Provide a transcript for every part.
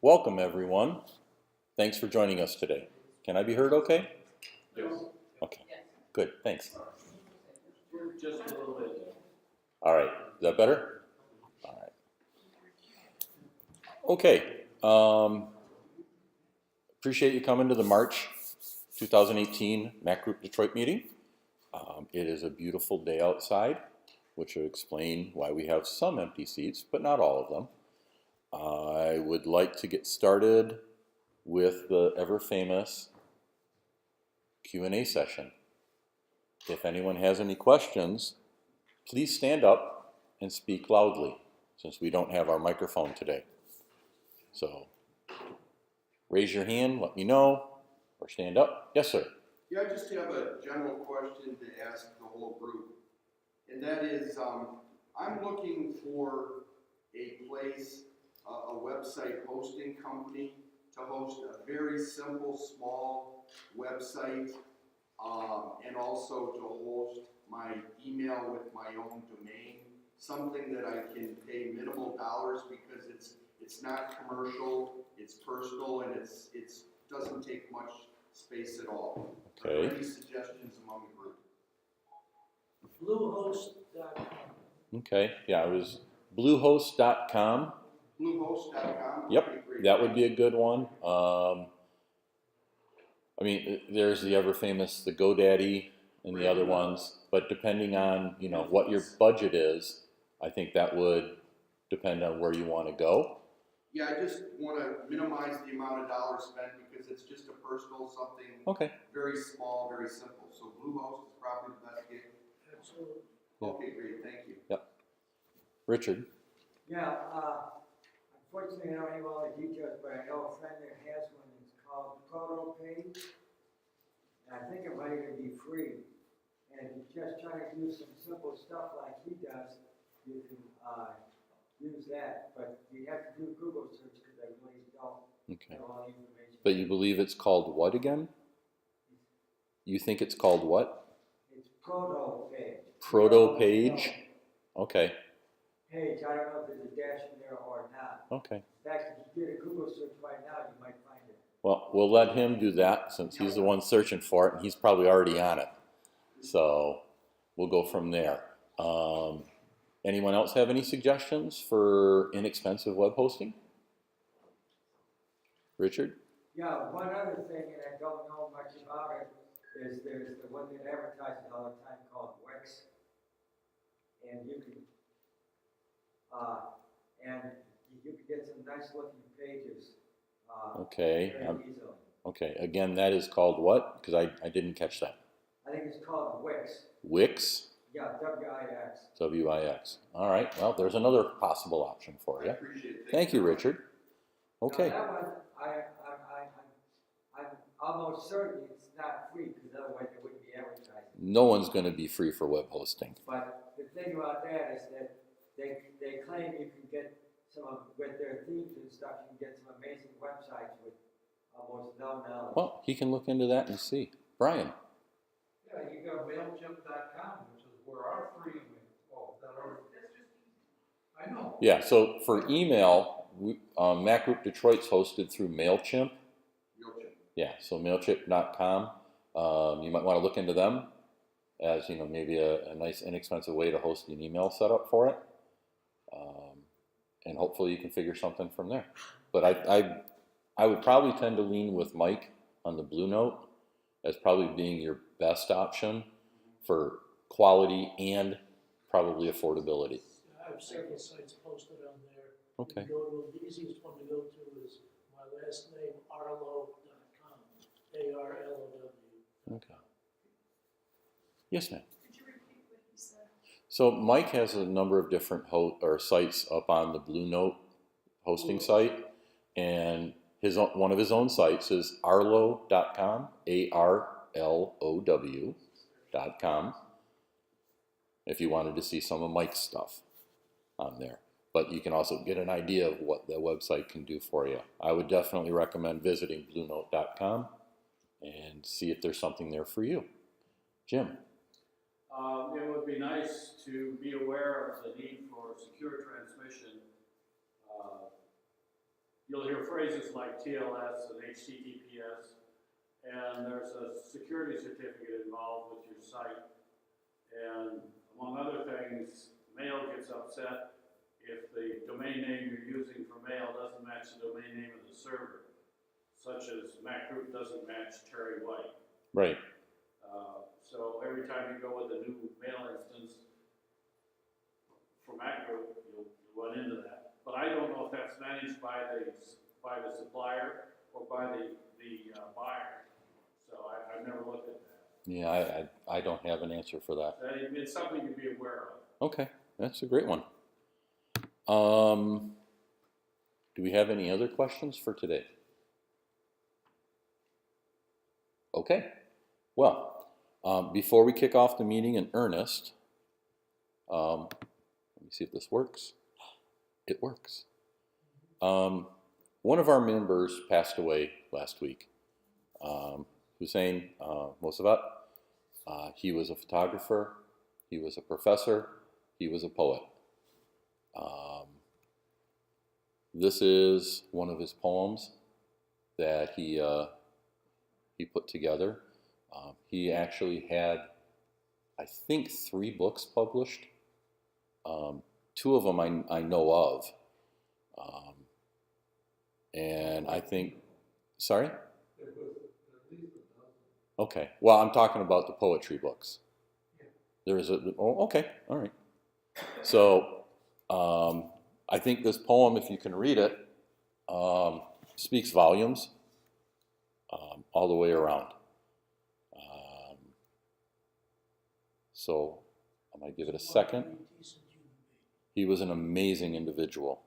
Welcome, everyone. Thanks for joining us today. Can I be heard okay? Yes. Okay, good, thanks. Just a little bit. All right, is that better? All right. Okay, appreciate you coming to the March 2018 MacGroup-Detroit meeting. It is a beautiful day outside, which will explain why we have some empty seats, but not all of them. I would like to get started with the ever-famous Q&A session. If anyone has any questions, please stand up and speak loudly, since we don't have our microphone today. So, raise your hand, let me know, or stand up. Yes, sir. Yeah, I just have a general question to ask the whole group, and that is, I'm looking for a place, a website hosting company to host a very simple, small website, and also to host my email with my own domain, something that I can pay minimal dollars because it's not commercial, it's personal, and it doesn't take much space at all. Okay. Are there any suggestions among the group? Bluehost.com. Okay, yeah, it was bluehost.com. Bluehost.com? Yep, Okay, great. that would be a good one. I mean, there's the ever famous, the GoDaddy and the other ones, but depending on, you know, what your budget is, I think that would depend on where you want to go. Yeah, I just want to minimize the amount of dollars spent because it's just a personal something. Okay. Very small, very simple. So Bluehost is probably the best gig. Absolutely. Yeah. Okay, great, thank you. Yep. Richard? Yeah, unfortunately, I don't have all the details, but I know a friend that has one. It's called ProtoPage. And I think it might even be free. And if you're just trying to do some simple stuff like he does, you can use that. But you have to do a Google search because I really don't Okay. know all the information. But you believe it's called what again? You think it's called what? It's ProtoPage. ProtoPage? Okay. Page, I don't know if there's a dash in there or not. Okay. In fact, if you did a Google search right now, you might find it. Well, we'll let him do that since he's the one searching for it and he's probably already on it. So we'll go from there. Anyone else have any suggestions for inexpensive web hosting? Richard? Yeah, one other thing, and I don't know much about it, is there's the one that advertises all the time called Wix. And you can get some nice looking pages Okay. very easily. Okay. Again, that is called what? Because I didn't catch that. I think it's called Wix. Wix? Yeah, W-I-X. W-I-X. All right. Well, there's another possible option for I you. appreciate it. Thank you, Richard. Okay. Now that one, I'm almost certain it's not free because otherwise it wouldn't be advertising. No one's going to be free for web hosting. But the thing about that is that they claim you can get with their themes and stuff, you can get some amazing websites with almost no knowledge. Well, he can look into that and see. Brian? Yeah, you got MailChimp.com, which is where our free, I know. Yeah, so for email, MacGroup-Detroit's hosted through MailChimp. Yeah, so MailChimp.com. You might want to look into them as, you know, maybe a nice inexpensive way to host an email setup for it. And hopefully you can figure something from there. But I would probably tend to lean with Mike on the Blue Note as probably being your best option for quality and probably affordability. I have several sites posted on there. Okay. The easiest one to go to is my last name, arlo.com, A-R-L-O-W. Okay. Yes, ma'am. Could you repeat what he said? So Mike has a number of different sites up on the Blue Note hosting site, and one of his own sites is arlo.com, ARLOW.com, if you wanted to see some of Mike's stuff on there. But you can also get an idea of what the website can do for you. I would definitely recommend visiting bluenote.com and see if there's something there for you. Jim? It would be nice to be aware of the need for secure transmission. you'll hear phrases like TLS and HTTPS, and there's a security certificate involved with your site. And among other things, mail gets upset if the domain name you're using for mail doesn't match the domain name of the server, such as MacGroup doesn't match Terry White. Right. So every time you go with a new mail instance for MacGroup, you'll run into that. But I don't know if that's managed by the supplier or by the buyer. So I've never looked at that. Yeah, I don't have an answer for that. It's something to be aware of. Okay, that's a great one. Do we have any other questions for today? Okay, well, before we kick off the meeting in earnest, let me see if this works. It works. One of our members passed away last week. Hosain, Mosavat. He was a photographer, he was a professor, he was a poet. This is one of his poems that he put together. He actually had, I think, 3 books published. 2 of them I know of. And I think, sorry? Okay, well, I'm talking about the poetry books. There is okay, all right. So, I think this poem, if you can read it, speaks volumes all the way around. So, I'm going to give it a second. He was an amazing individual.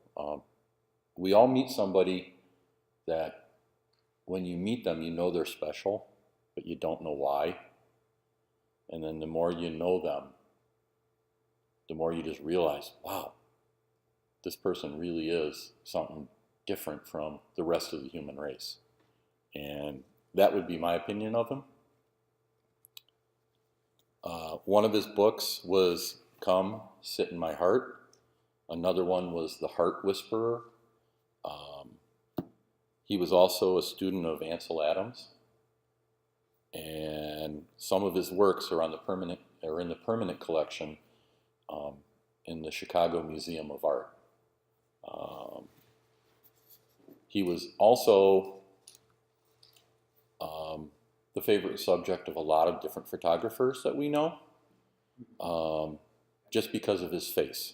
We all meet somebody that when you meet them, you know they're special, but you don't know why. And then the more you know them, the more you just realize, wow, this person really is something different from the rest of the human race. And that would be my opinion of him. One of his books was Come, Sit in My Heart. Another one was The Heart Whisperer. He was also a student of Ansel Adams. And some of his works are in the permanent collection in the Chicago Museum of Art. He was also the favorite subject of a lot of different photographers that we know, just because of his face.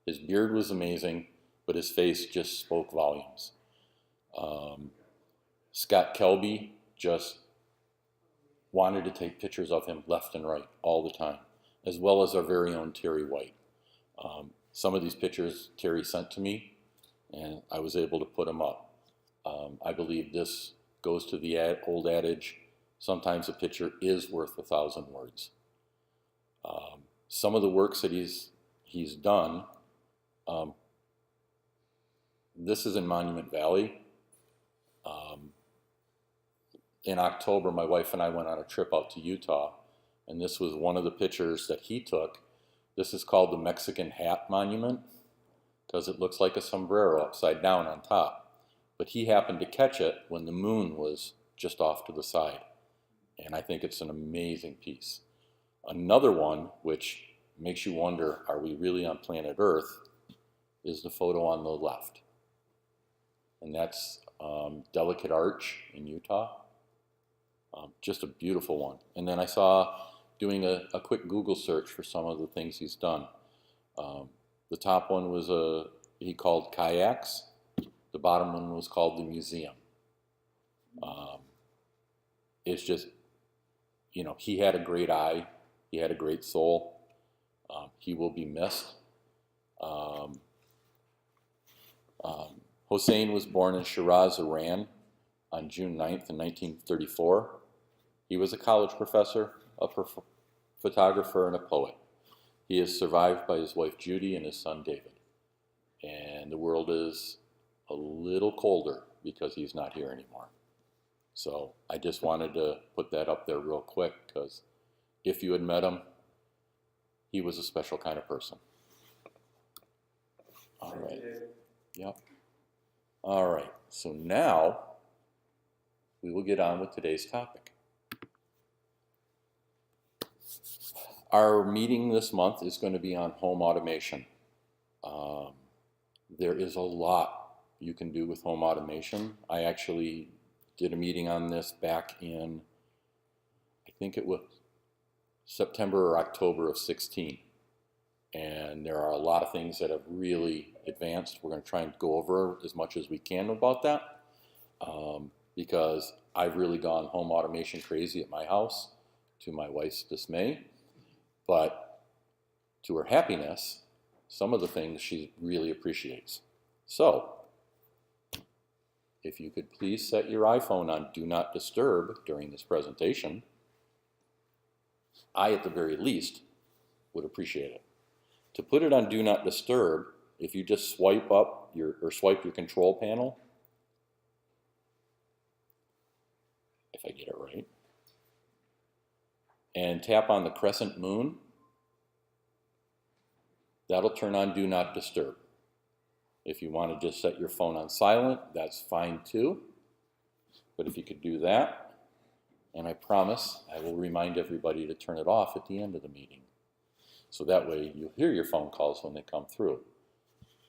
His beard was amazing, but his face just spoke volumes. Scott Kelby just wanted to take pictures of him left and right all the time, as well as our very own Terry White. Some of these pictures Terry sent to me, and I was able to put them up. I believe this goes to the old adage, sometimes a picture is worth 1,000 words. Some of the works that he's done, this is in Monument Valley. In October, my wife and I went on a trip out to Utah, and this was one of the pictures that he took. This is called the Mexican Hat Monument, because it looks like a sombrero upside down on top. But he happened to catch it when the moon was just off to the side. And I think it's an amazing piece. Another one, which makes you wonder, are we really on planet Earth, is the photo on the left. And that's Delicate Arch in Utah. Just a beautiful one. And then I saw, doing a quick Google search for some of the things he's done. The top one was he called Kayaks. The bottom one was called The Museum. It's just, he had a great eye. He had a great soul. He will be missed. Hosain was born in Shiraz, Iran on June 9th in 1934. He was a college professor, a photographer, and a poet. He is survived by his wife Judy and his son David. And the world is a little colder because he's not here anymore. So I just wanted to put that up there real quick, because if you had met him, he was a special kind of person. All right. Yep. All right, so now we will get on with today's topic. Our meeting this month is going to be on home automation. There is a lot you can do with home automation. I actually did a meeting on this back in, I think it was September or October of 16. And there are a lot of things that have really advanced. We're going to try and go over as much as we can about that, because I've really gone home automation crazy at my house, to my wife's dismay. But to her happiness, some of the things she really appreciates. So, if you could please set your iPhone on Do Not Disturb during this presentation, I, at the very least, would appreciate it. To put it on Do Not Disturb, if you just swipe up swipe your control panel, if I get it right, and tap on the crescent moon, that'll turn on Do Not Disturb. If you want to just set your phone on silent, that's fine too. But if you could do that, and I promise I will remind everybody to turn it off at the end of the meeting. So that way you'll hear your phone calls when they come through.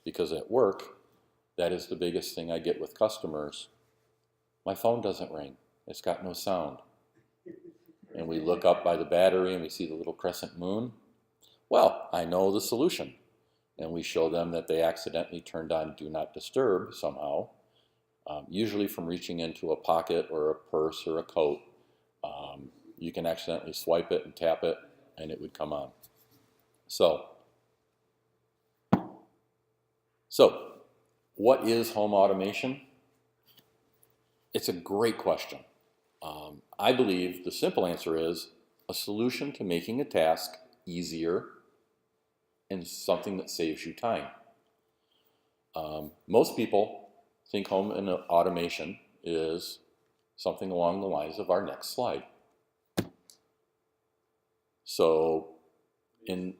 Because at work, that is the biggest thing I get with customers. My phone doesn't ring. It's got no sound. And we look up by the battery and we see the little crescent moon. Well, I know the solution. And we show them that they accidentally turned on Do Not Disturb somehow, usually from reaching into a pocket or a purse or a coat. You can accidentally swipe it and tap it, and it would come on. So what is home automation? It's a great question. I believe the simple answer is a solution to making a task easier and something that saves you time. Most people think home and automation is something along the lines of our next slide. So in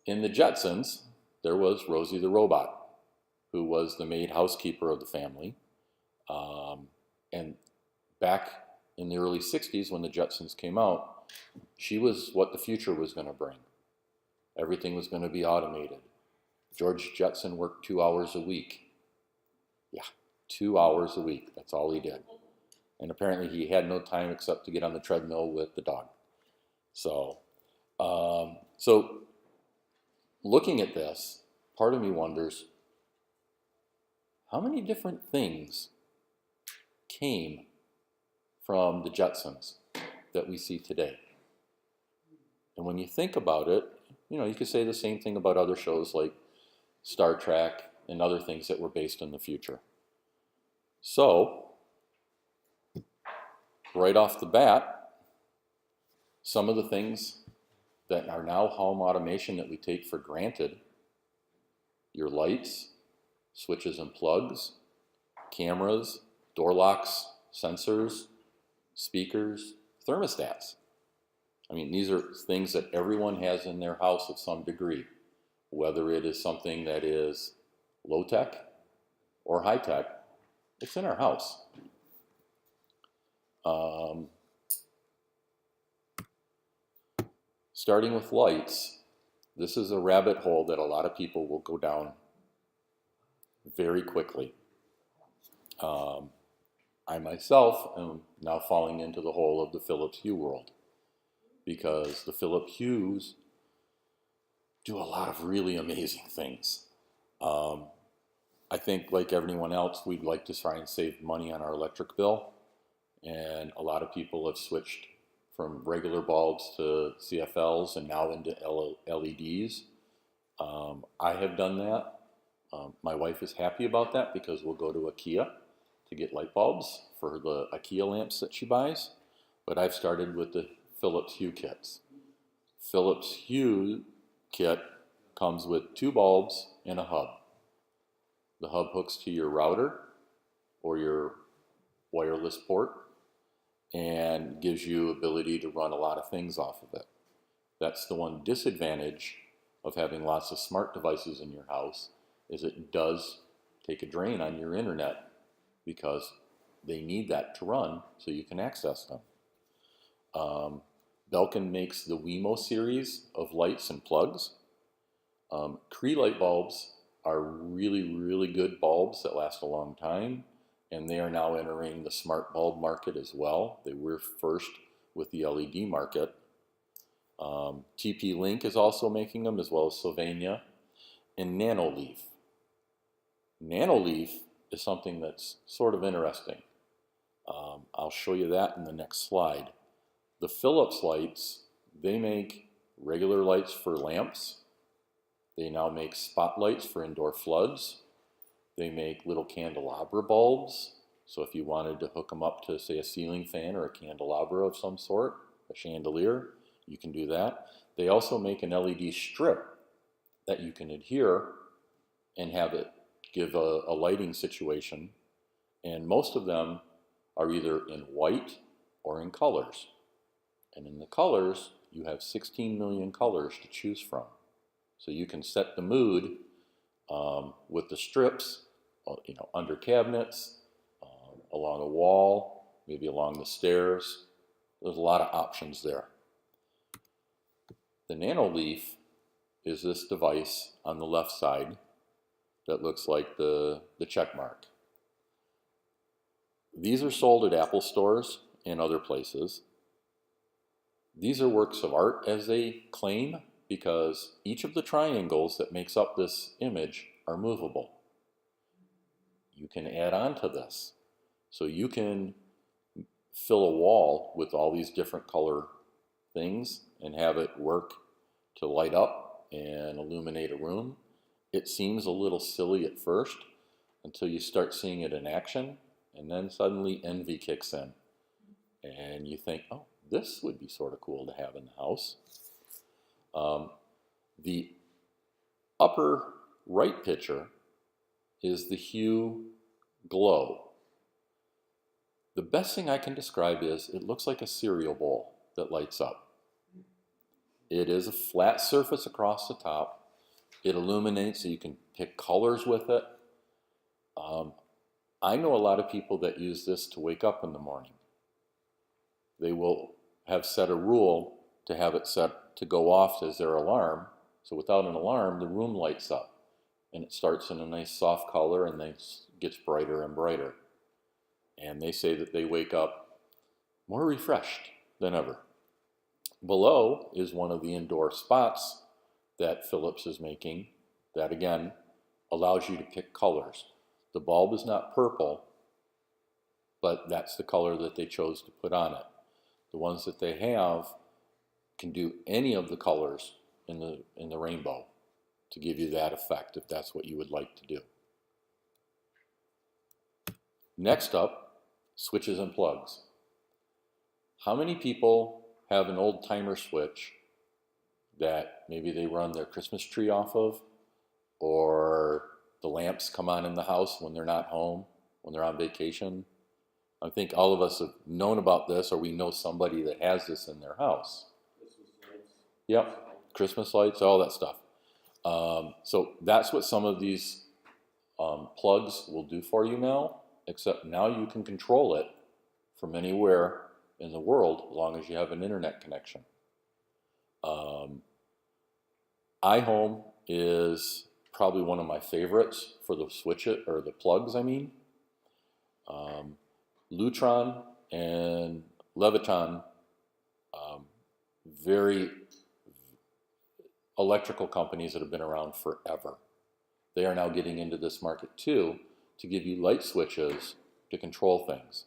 the Jetsons, there was Rosie the robot, who was the maid housekeeper of the family. And back in the early 60s when the Jetsons came out, she was what the future was going to bring. Everything was going to be automated. George Jetson worked 2 hours a week. Yeah, 2 hours a week. That's all he did. And apparently he had no time except to get on the treadmill with the dog. So looking at this, part of me wonders, how many different things came from the Jetsons that we see today? And when you think about it, you could say the same thing about other shows like Star Trek and other things that were based in the future. So, right off the bat, some of the things that are now home automation that we take for granted, your lights, switches and plugs, cameras, door locks, sensors, speakers, thermostats. I mean, these are things that everyone has in their house of some degree, whether it is something that is low-tech or high-tech, it's in our house. Starting with lights, this is a rabbit hole that a lot of people will go down very quickly. I myself am now falling into the hole of the Philips Hue world, because the Philips Hues do a lot of really amazing things. I think, like everyone else, we'd like to try and save money on our electric bill, and a lot of people have switched from regular bulbs to CFLs and now into LEDs. I have done that. My wife is happy about that because we'll go to IKEA to get light bulbs for the IKEA lamps that she buys. But I've started with the Philips Hue kits. Philips Hue kit comes with 2 bulbs and a hub. The hub hooks to your router or your wireless port and gives you ability to run a lot of things off of it. That's the one disadvantage of having lots of smart devices in your house, is it does take a drain on your internet because they need that to run so you can access them. Belkin makes the Wemo series of lights and plugs. Cree light bulbs are really, really good bulbs that last a long time, and they are now entering the smart bulb market as well. They were first with the LED market. TP-Link is also making them, as well as Sylvania, and Nanoleaf. Nanoleaf is something that's sort of interesting. I'll show you that in the next slide. The Philips lights, they make regular lights for lamps. They now make spotlights for indoor floods. They make little candelabra bulbs. So if you wanted to hook them up to, say, a ceiling fan or a candelabra of some sort, a chandelier, you can do that. They also make an LED strip that you can adhere and have it give a lighting situation. And most of them are either in white or in colors. And in the colors, you have 16 million colors to choose from. So you can set the mood with the strips, under cabinets, along a wall, maybe along the stairs. There's a lot of options there. The Nanoleaf is this device on the left side that looks like the check mark. These are sold at Apple stores and other places. These are works of art, as they claim, because each of the triangles that makes up this image are movable. You can add on to this. So you can fill a wall with all these different color things and have it work to light up and illuminate a room. It seems a little silly at first until you start seeing it in action, and then suddenly envy kicks in. And you think, oh, this would be sort of cool to have in the house. The upper right picture is the Hue Glow. The best thing I can describe is it looks like a cereal bowl that lights up. It is a flat surface across the top. It illuminates so you can pick colors with it. I know a lot of people that use this to wake up in the morning. They will have set a rule to have it set to go off as their alarm. So without an alarm, the room lights up. And it starts in a nice soft color and then gets brighter and brighter. And they say that they wake up more refreshed than ever. Below is one of the indoor spots that Philips is making that, again, allows you to pick colors. The bulb is not purple, but that's the color that they chose to put on it. The ones that they have can do any of the colors in the rainbow to give you that effect if that's what you would like to do. Next up, switches and plugs. How many people have an old timer switch that maybe they run their Christmas tree off of, or the lamps come on in the house when they're not home, when they're on vacation? I think all of us have known about this, or we know somebody that has this in their house. Christmas lights. Yep, Christmas lights, all that stuff. So that's what some of these plugs will do for you now, except now you can control it from anywhere in the world as long as you have an internet connection. iHome is probably one of my favorites for the or the plugs, I mean. Lutron and Leviton, very electrical companies that have been around forever. They are now getting into this market too, to give you light switches to control things.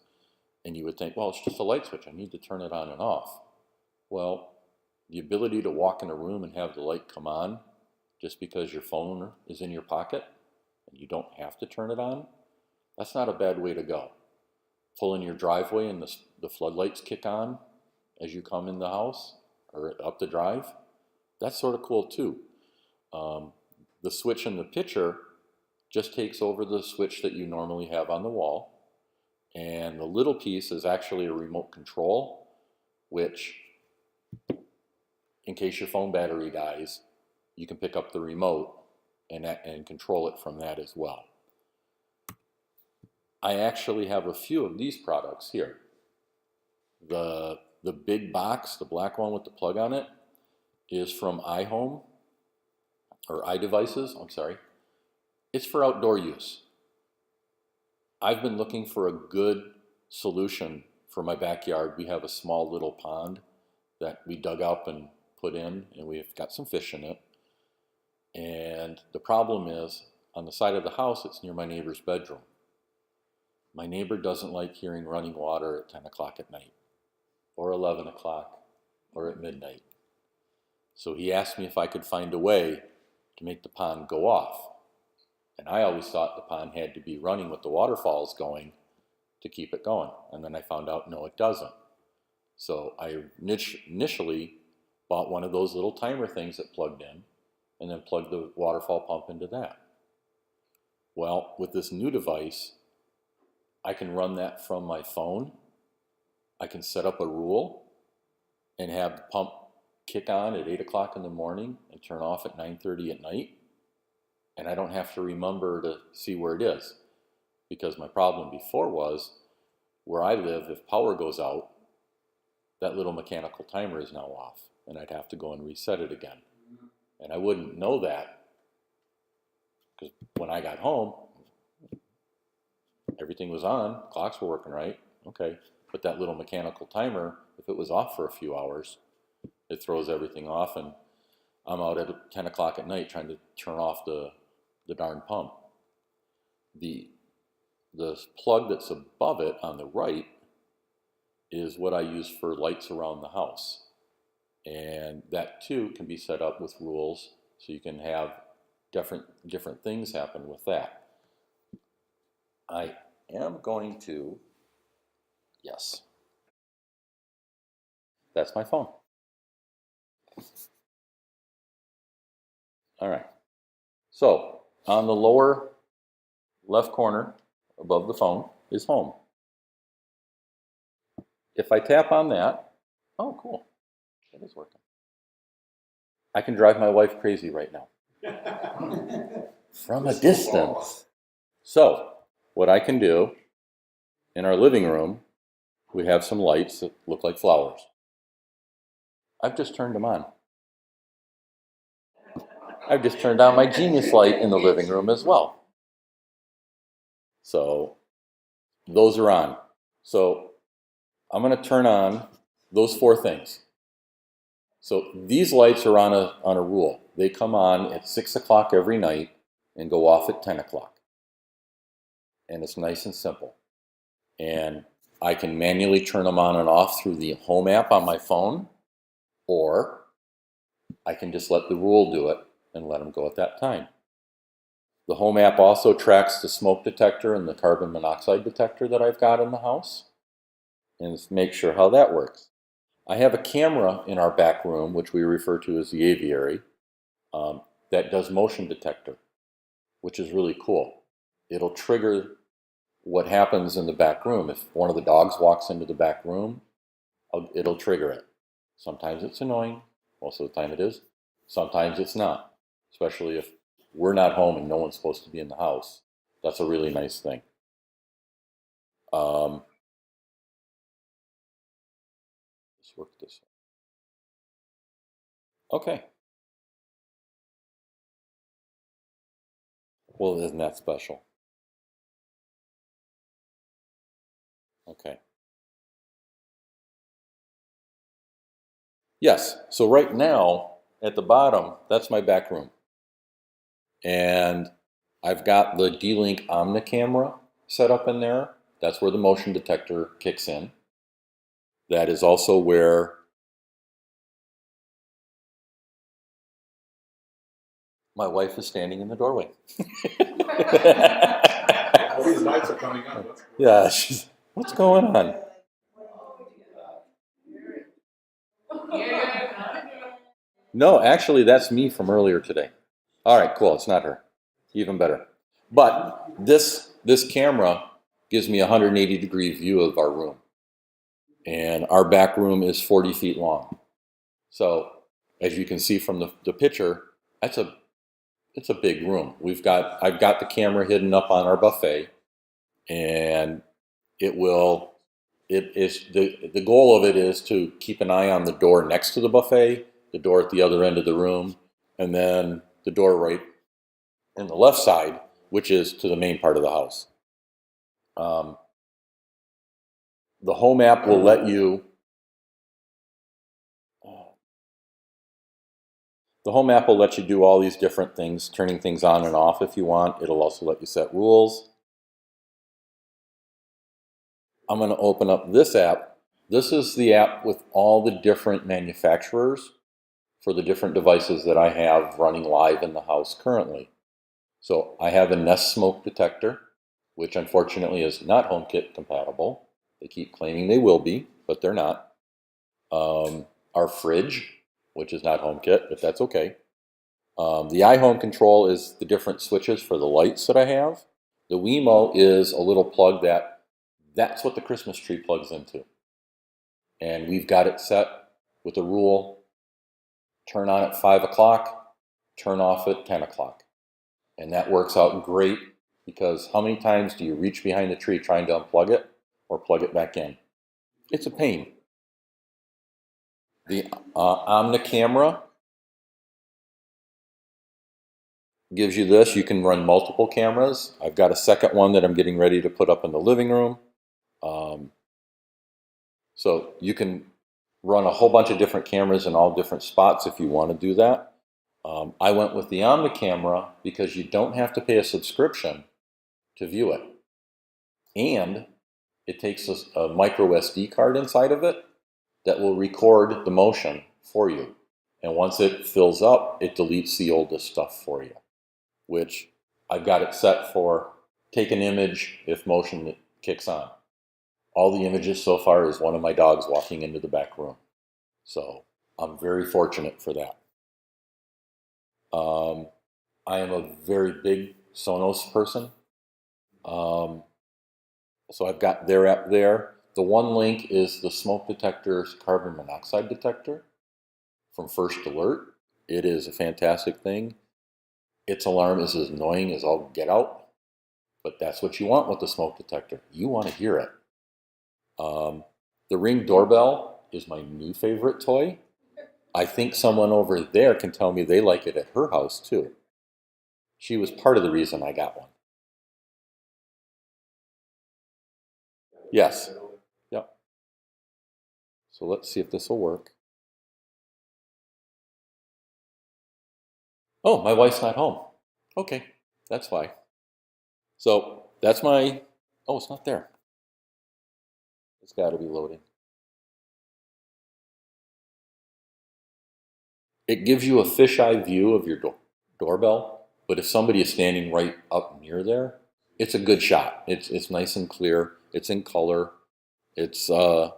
And you would think, well, it's just a light switch, I need to turn it on and off. Well, the ability to walk in a room and have the light come on just because your phone is in your pocket and you don't have to turn it on, that's not a bad way to go. Pull in your driveway and the floodlights kick on as you come in the house or up the drive, that's sort of cool too. The switch in the picture just takes over the switch that you normally have on the wall, and the little piece is actually a remote control, which, in case your phone battery dies, you can pick up the remote and control it from that as well. I actually have a few of these products here. The big box, the black one with the plug on it, is from iHome, or iDevices, I'm sorry. It's for outdoor use. I've been looking for a good solution for my backyard. We have a small little pond that we dug up and put in, and we've got some fish in it. And the problem is, on the side of the house, it's near my neighbor's bedroom. My neighbor doesn't like hearing running water at 10 o'clock at night, or 11 o'clock, or at midnight. So he asked me if I could find a way to make the pond go off. And I always thought the pond had to be running with the waterfalls going to keep it going. And then I found out, no, it doesn't. So I initially bought one of those little timer things that plugged in, and then plugged the waterfall pump into that. Well, with this new device, I can run that from my phone. I can set up a rule and have the pump kick on at 8 o'clock in the morning and turn off at 9:30 at night. And I don't have to remember to see where it is. Because my problem before was, where I live, if power goes out, that little mechanical timer is now off. And I'd have to go and reset it again. And I wouldn't know that, because when I got home, everything was on, clocks were working right, okay. But that little mechanical timer, if it was off for a few hours, it throws everything off, and I'm out at 10 o'clock at night trying to turn off the darn pump. The plug that's above it on the right is what I use for lights around the house. And that too can be set up with rules, so you can have different things happen with that. I am going to, yes, that's my phone. All right, so on the lower left corner above the phone is home. If I tap on that, oh cool, that is working. I can drive my wife crazy right now. From a distance. So, what I can do, in our living room, we have some lights that look like flowers. I've just turned them on. I've just turned on my Genius light in the living room as well. So, those are on. So, I'm going to turn on those 4 things. So, these lights are on a rule. They come on at 6 o'clock every night and go off at 10 o'clock. And it's nice and simple. And I can manually turn them on and off through the Home app on my phone, or I can just let the rule do it and let them go at that time. The Home app also tracks the smoke detector and the carbon monoxide detector that I've got in the house, and make sure how that works. I have a camera in our back room, which we refer to as the aviary, that does motion detector, which is really cool. It'll trigger what happens in the back room. If one of the dogs walks into the back room, it'll trigger it. Sometimes it's annoying, most of the time it is. Sometimes it's not, especially if we're not home and no one's supposed to be in the house. That's a really nice thing. Let's work this out. Okay. Well, isn't that special? Okay. Yes, so right now, at the bottom, that's my back room. And I've got the D-Link Omni camera set up in there. That's where the motion detector kicks in. That is also where my wife is standing in the doorway. All these lights are coming on. Yeah, she's, what's going on? No, actually, that's me from earlier today. All right, cool. It's not her. Even better. But this camera gives me a 180-degree view of our room. And our back room is 40 feet long. So, as you can see from the picture, it's a big room. I've got the camera hidden up on our buffet. and it will, it is, the goal of it is to keep an eye on the door next to the buffet, the door at the other end of the room, and then the door right in the left side, which is to the main part of the house. The Home app will let you, do all these different things, turning things on and off if you want. It'll also let you set rules. I'm going to open up this app. This is the app with all the different manufacturers for the different devices that I have running live in the house currently. So I have a Nest smoke detector, which unfortunately is not HomeKit compatible. They keep claiming they will be, but they're not. Our fridge, which is not HomeKit, but that's okay. The iHome control is the different switches for the lights that I have. The Wemo is a little plug that's what the Christmas tree plugs into. And we've got it set with a rule: turn on at 5 o'clock, turn off at 10 o'clock. And that works out great, because how many times do you reach behind the tree trying to unplug it or plug it back in? It's a pain. The Omni camera gives you this. You can run multiple cameras. I've got a second one that I'm getting ready to put up in the living room. So you can run a whole bunch of different cameras in all different spots if you want to do that. I went with the Omni camera because you don't have to pay a subscription to view it. And it takes a micro SD card inside of it that will record the motion for you. And once it fills up, it deletes the oldest stuff for you, which I've got it set for take an image if motion kicks on. All the images so far is one of my dogs walking into the back room. So I'm very fortunate for that. I am a very big Sonos person. So I've got their app there. The one link is the smoke detector's carbon monoxide detector from First Alert. It is a fantastic thing. Its alarm is as annoying as all get out, but that's what you want with the smoke detector. You want to hear it. The Ring doorbell is my new favorite toy. I think someone over there can tell me they like it at her house too. She was part of the reason I got one. Yes. Yep. So let's see if this will work. Oh, my wife's not home. Okay, that's why. So that's my, oh, it's not there. It's got to be loading. It gives you a fisheye view of your doorbell, but if somebody is standing right up near there, it's a good shot. It's nice and clear. It's in color. It's, as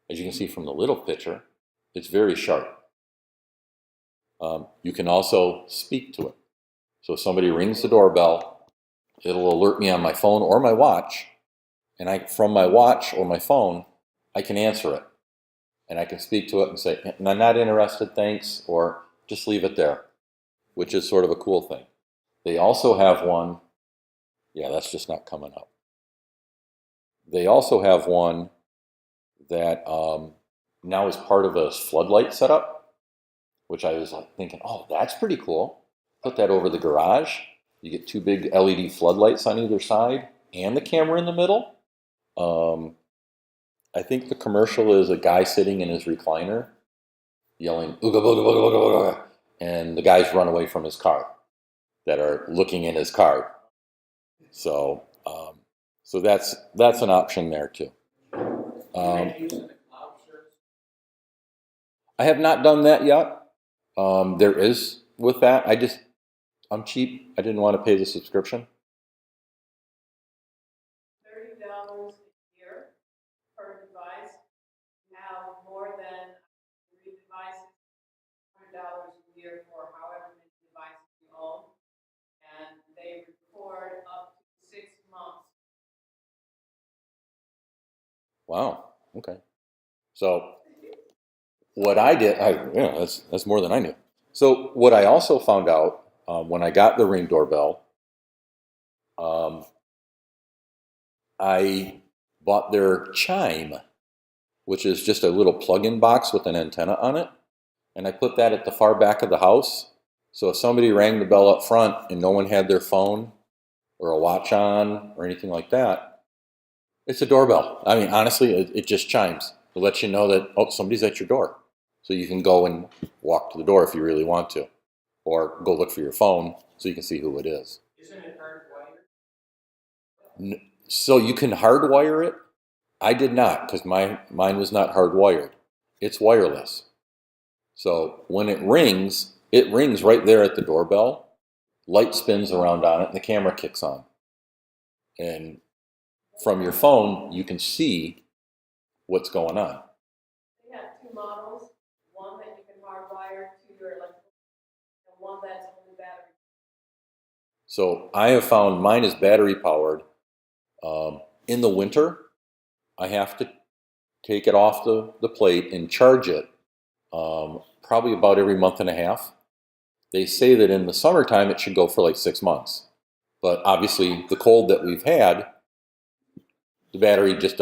you can see from the little picture, it's very sharp. You can also speak to it. So if somebody rings the doorbell, it'll alert me on my phone or my watch, and from my watch or my phone, I can answer it. And I can speak to it and say, I'm not interested, thanks, or just leave it there, which is sort of a cool thing. They also have one, yeah, that's just not coming up. They also have one that now is part of a floodlight setup, which I was like thinking, oh, that's pretty cool. Put that over the garage. You get two big LED floodlights on either side and the camera in the middle. I think the commercial is a guy sitting in his recliner yelling, ooga booga booga booga booga, and the guys run away from his car that are looking in his car. So, so that's an option there too. I have not done that yet. There is with that. I'm cheap. I didn't want to pay the subscription. $30 a year per device. Now more than 3 devices, $100 a year for however many devices you own, and they record up to 6 months. Wow. Okay. So what I did, yeah, that's more than I knew. So what I also found out when I got the Ring doorbell, I bought their Chime, which is just a little plug-in box with an antenna on it. And I put that at the far back of the house. So if somebody rang the bell up front and no one had their phone or a watch on or anything like that, it's a doorbell. I mean, honestly, it just chimes. It lets you know that, oh, somebody's at your door. So you can go and walk to the door if you really want to. Or go look for your phone so you can see who it is. Isn't it hardwired? So you can hardwire it. I did not, because mine was not hardwired. It's wireless. So when it rings right there at the doorbell. Light spins around on it, and the camera kicks on. And from your phone, you can see what's going on. They have two models, one that you can hardwire to your electrical, and one that's only battery. So I have found mine is battery powered. In the winter, I have to take it off the plate and charge it probably about every month and a half. They say that in the summertime it should go for like 6 months. But obviously the cold that we've had, the battery just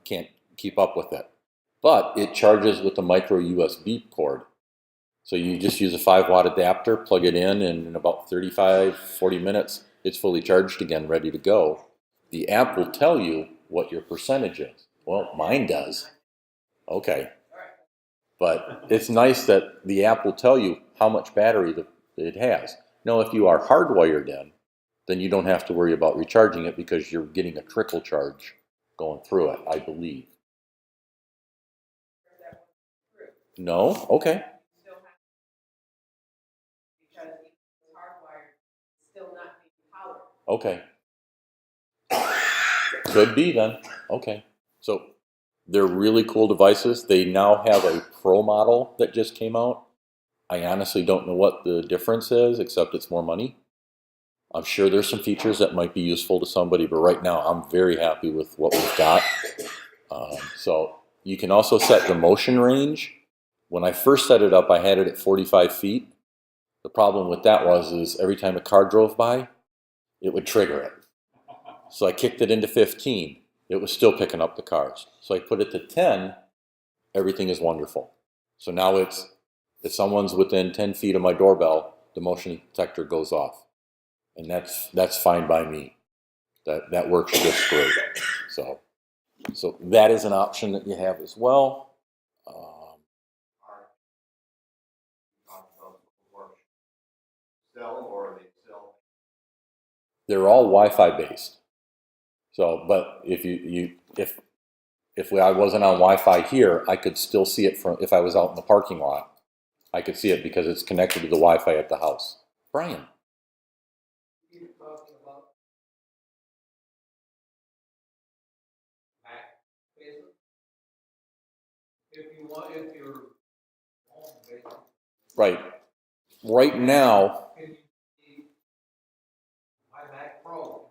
can't keep up with it. But it charges with a micro USB cord. So you just use a 5-watt adapter, plug it in, and in about 35, 40 minutes, it's fully charged again, ready to go. The app will tell you what your percentage is. Well, mine does. Okay. But it's nice that the app will tell you how much battery it has. Now, if you are hardwired in, then you don't have to worry about recharging it because you're getting a trickle charge going through it, I believe. No? Okay. Still have, because even if it's hardwired, it's still not being powered. Okay. Could be then. Okay. So they're really cool devices. They now have a Pro model that just came out. I honestly don't know what the difference is, except it's more money. I'm sure there's some features that might be useful to somebody, but right now I'm very happy with what we've got. So you can also set the motion range. When I first set it up, I had it at 45 feet. The problem with that is every time a car drove by, it would trigger it. So I kicked it into 15. It was still picking up the cars. So I put it to 10. Everything is wonderful. So now if someone's within 10 feet of my doorbell, the motion detector goes off. And that's fine by me. That works just great. So that is an option that you have as well. Sell or they sell? They're all Wi-Fi based. So, but if I wasn't on Wi-Fi here, I could still see it from if I was out in the parking lot. I could see it because it's connected to the Wi-Fi at the house. Brian. You're talking about Mac, basically? If you're home, basically. Right. Right now, Can you see my Mac Pro?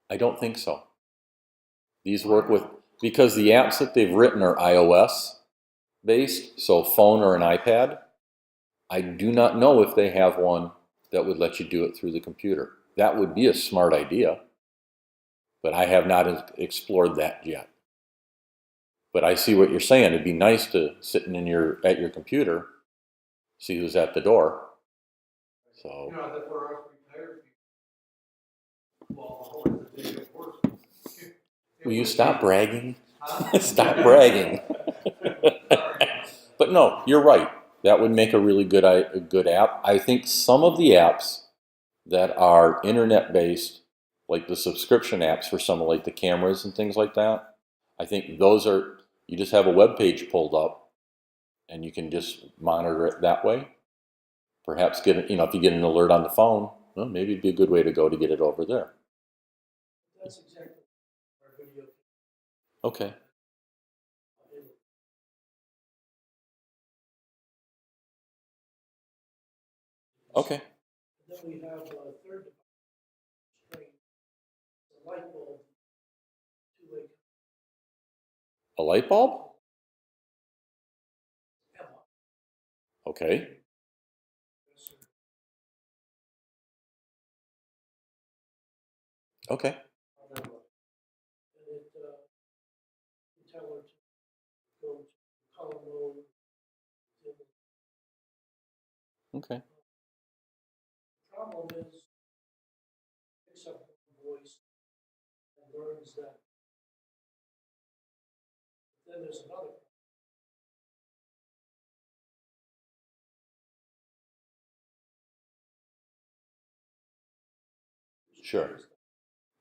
I don't think so. These work because the apps that they've written are iOS based, so phone or an iPad. I do not know if they have one that would let you do it through the computer. That would be a smart idea, but I have not explored that yet. But I see what you're saying. It'd be nice to sitting at your computer, see who's at the door. So You know, that for us retired people, well, the day at work. will you stop bragging? Huh? Stop bragging. But no, you're right. That would make a really good app. I think some of the apps that are internet based, like the subscription apps for some of like the cameras and things like that, I think those are, you just have a web page pulled up and you can just monitor it that way. Perhaps if you get an alert on the phone, well, maybe it'd be a good way to go to get it over there. That's exactly our video. Okay. Okay. And then we have a third device, a light bulb, two-way A light bulb? Emma. Okay. Okay. Then Okay. The problem is, picks up one voice and learns that. Then there's another. Sure.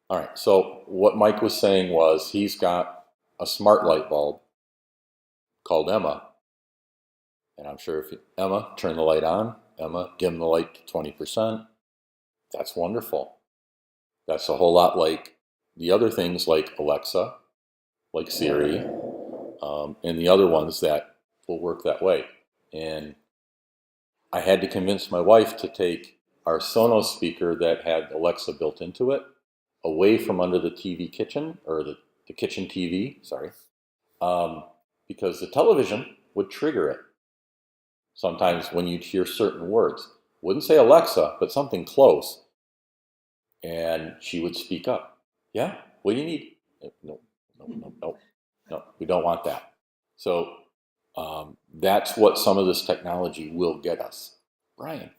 All right. So what Mike was saying was he's got a smart light bulb called Emma. And I'm sure if Emma, turn the light on, Emma, dim the light to 20%. That's wonderful. That's a whole lot like the other things like Alexa, like Siri, and the other ones that will work that way. And I had to convince my wife to take our Sonos speaker that had Alexa built into it away from under the TV kitchen, or the kitchen TV, sorry, because the television would trigger it. Sometimes when you'd hear certain words, wouldn't say Alexa, but something close, and she would speak up. Yeah, what do you need? No, we don't want that. So that's what some of this technology will get us. Brian.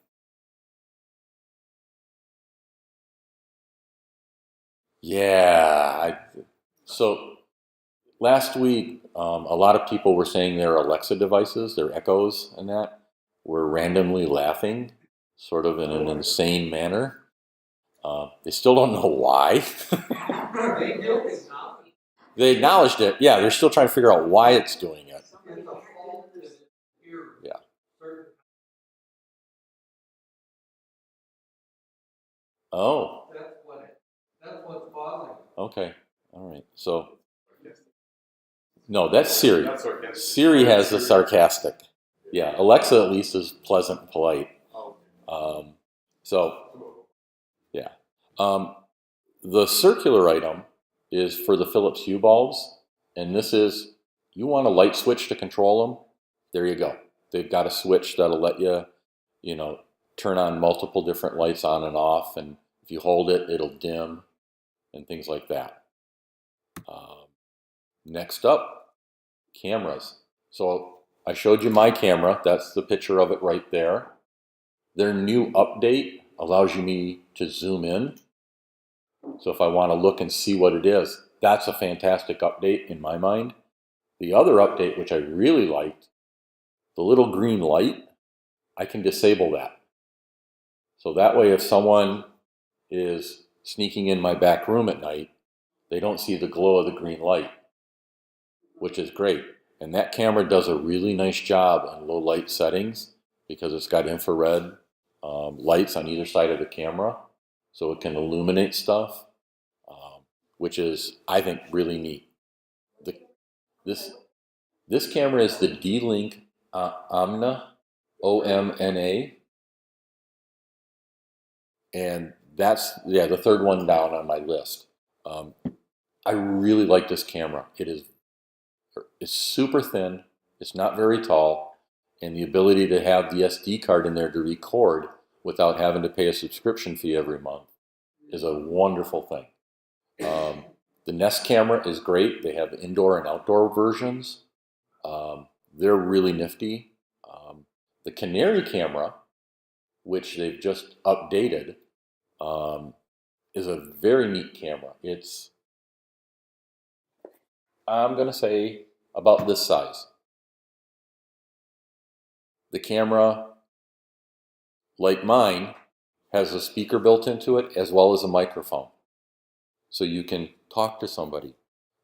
Yeah. So last week, a lot of people were saying their Alexa devices, their Echoes and that, were randomly laughing, sort of in an insane manner. They still don't know why. They do acknowledge. They acknowledged it. Yeah, they're still trying to figure out why it's doing it. And the phone is here. Yeah. Certain- Oh, That's what's causing it. okay. All right. So, no, that's Siri. That's sarcastic. Siri has the sarcastic. Yeah, Alexa at least is pleasant and polite. So, yeah. The circular item is for the Philips Hue bulbs, and this is, you want a light switch to control them, there you go. They've got a switch that'll let you, turn on multiple different lights on and off, and if you hold it, it'll dim, and things like that. Next up, cameras. So I showed you my camera. That's the picture of it right there. Their new update allows me to zoom in. So if I want to look and see what it is, that's a fantastic update in my mind. The other update, which I really liked, the little green light, I can disable that. So that way if someone is sneaking in my back room at night, they don't see the glow of the green light, which is great. And that camera does a really nice job in low light settings because it's got infrared lights on either side of the camera, so it can illuminate stuff, which is, I think, really neat. This camera is the D-Link Omna, OMNA, and that's, the third one down on my list. I really like this camera. It's super thin, it's not very tall, and the ability to have the SD card in there to record without having to pay a subscription fee every month is a wonderful thing. The Nest camera is great. They have indoor and outdoor versions. They're really nifty. The Canary camera, which they've just updated, is a very neat camera. It's, I'm going to say, about this size. The camera, like mine, has a speaker built into it as well as a microphone. So you can talk to somebody.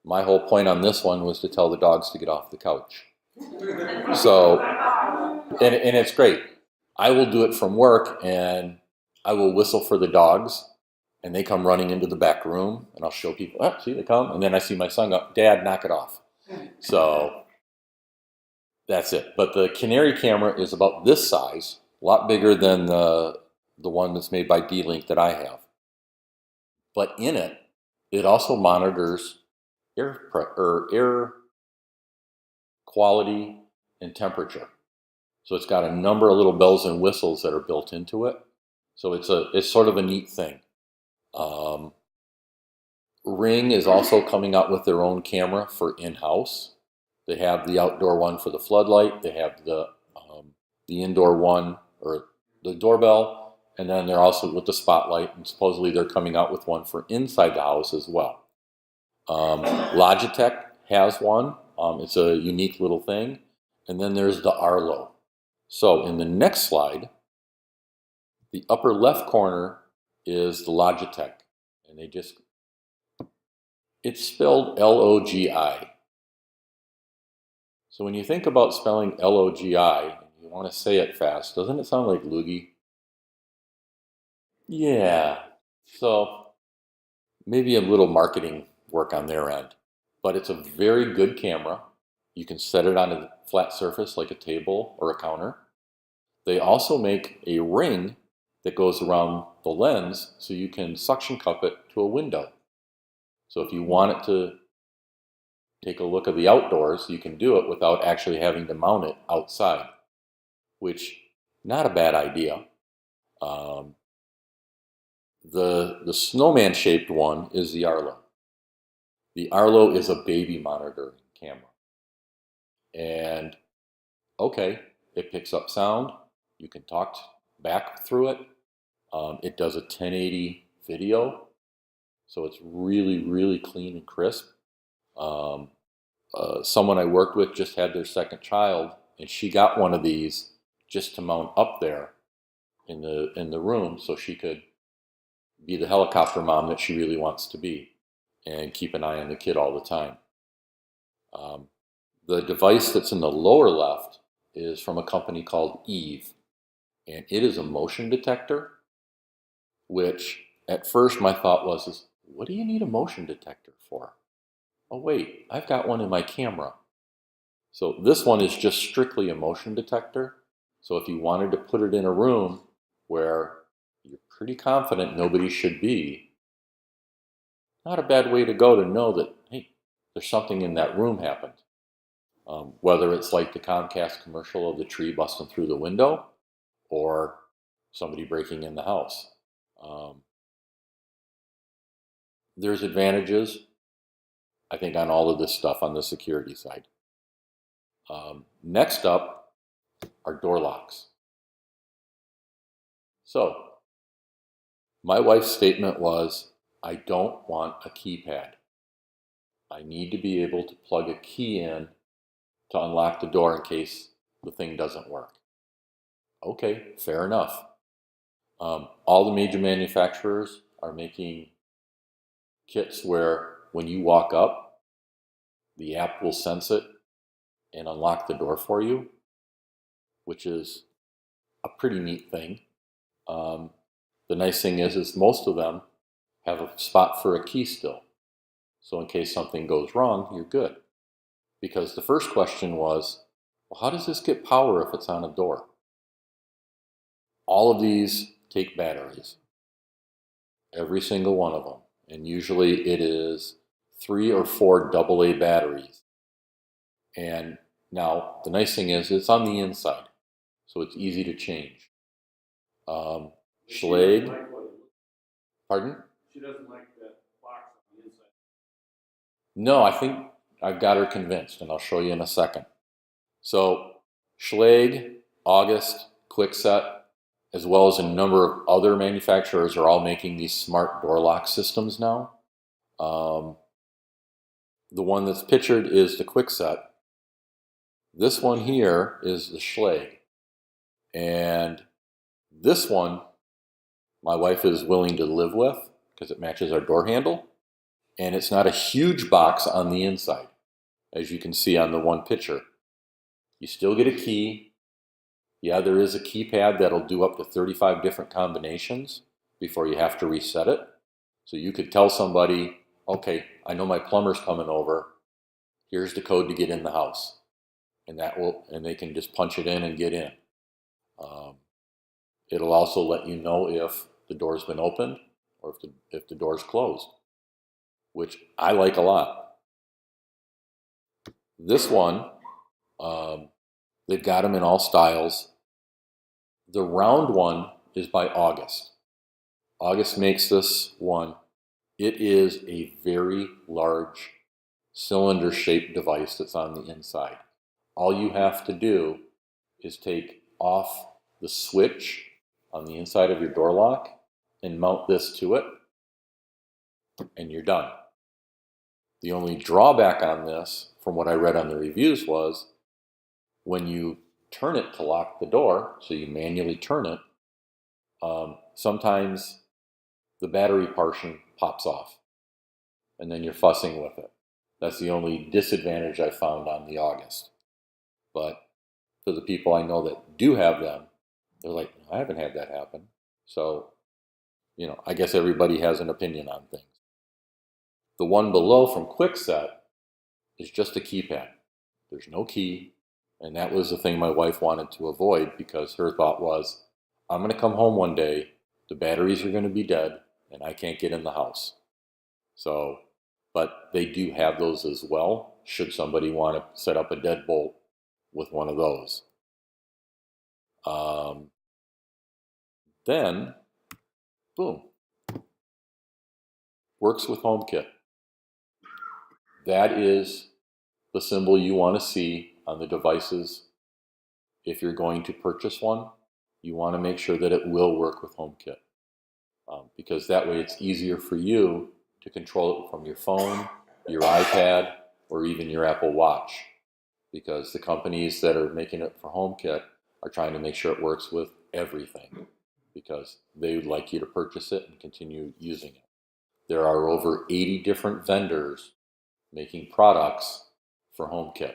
My whole point on this one was to tell the dogs to get off the couch. So, and it's great. I will do it from work, and I will whistle for the dogs, and they come running into the back room, and I'll show people, oh, see, they come. And then I see my son go, Dad, knock it off. So that's it. But the Canary camera is about this size, a lot bigger than the one that's made by D-Link that I have. But in it, it also monitors air quality and temperature. So it's got a number of little bells and whistles that are built into it. So it's sort of a neat thing. Ring is also coming out with their own camera for in-house. They have the outdoor one for the floodlight. They have the indoor one, or the doorbell, and then they're also with the spotlight, and supposedly they're coming out with one for inside the house as well. Logitech has one. It's a unique little thing. And then there's the Arlo. So in the next slide, the upper left corner is the Logitech. And it's spelled L-O-G-I. So when you think about spelling L-O-G-I, and you want to say it fast, doesn't it sound like loogie? Yeah. So maybe a little marketing work on their end. But it's a very good camera. You can set it on a flat surface like a table or a counter. They also make a ring that goes around the lens so you can suction cup it to a window. So if you want it to take a look at the outdoors, you can do it without actually having to mount it outside, which not a bad idea. The snowman shaped one is the Arlo. The Arlo is a baby monitoring camera. And okay, it picks up sound. You can talk back through it. It does a 1080 video. So it's really, really clean and crisp. Someone I worked with just had their second child, and she got one of these just to mount up there in the room so she could be the helicopter mom that she really wants to be and keep an eye on the kid all the time. The device that's in the lower left is from a company called Eve, and it is a motion detector, which at first my thought was, what do you need a motion detector for? Oh wait, I've got one in my camera. So this one is just strictly a motion detector. So if you wanted to put it in a room where you're pretty confident nobody should be, not a bad way to go to know that, hey, there's something in that room happened. Whether it's like the Comcast commercial of the tree busting through the window or somebody breaking in the house. There's advantages, I think, on all of this stuff on the security side. Next up are door locks. So my wife's statement was, I don't want a keypad. I need to be able to plug a key in to unlock the door in case the thing doesn't work. Okay, fair enough. All the major manufacturers are making kits where when you walk up, the app will sense it and unlock the door for you, which is a pretty neat thing. The nice thing is most of them have a spot for a key still. So in case something goes wrong, you're good. Because the first question was, well, how does this get power if it's on a door? All of these take batteries. Every single one of them. And usually it is 3 or 4 AA batteries. And now the nice thing is it's on the inside. So it's easy to change. Schlage. Pardon? She doesn't like that box on the inside. No, I think I've got her convinced, and I'll show you in a second. So Schlage, August, Kwikset, as well as a number of other manufacturers are all making these smart door lock systems now. The one that's pictured is the Kwikset. This one here is the Schlage. And this one, my wife is willing to live with because it matches our door handle. And it's not a huge box on the inside, as you can see on the one picture. You still get a key. Yeah, there is a keypad that'll do up to 35 different combinations before you have to reset it. So you could tell somebody, okay, I know my plumber's coming over. Here's the code to get in the house. And they can just punch it in and get in. It'll also let you know if the door's been opened or if the door's closed, which I like a lot. This one, they've got them in all styles. The round one is by August. August makes this one. It is a very large cylinder-shaped device that's on the inside. All you have to do is take off the switch on the inside of your door lock and mount this to it, and you're done. The only drawback on this, from what I read on the reviews, was when you turn it to lock the door, so you manually turn it, sometimes the battery portion pops off, and then you're fussing with it. That's the only disadvantage I found on the August. But for the people I know that do have them, they're like, I haven't had that happen. So, I guess everybody has an opinion on things. The one below from Kwikset is just a keypad. There's no key. And that was the thing my wife wanted to avoid, because her thought was, I'm going to come home one day, the batteries are going to be dead, and I can't get in the house. So, but they do have those as well, should somebody want to set up a deadbolt with one of those. Then, boom, works with HomeKit. That is the symbol you want to see on the devices. If you're going to purchase one, you want to make sure that it will work with HomeKit, because that way it's easier for you to control it from your phone, your iPad, or even your Apple Watch, because the companies that are making it for HomeKit are trying to make sure it works with everything, because they would like you to purchase it and continue using it. There are over 80 different vendors making products for HomeKit.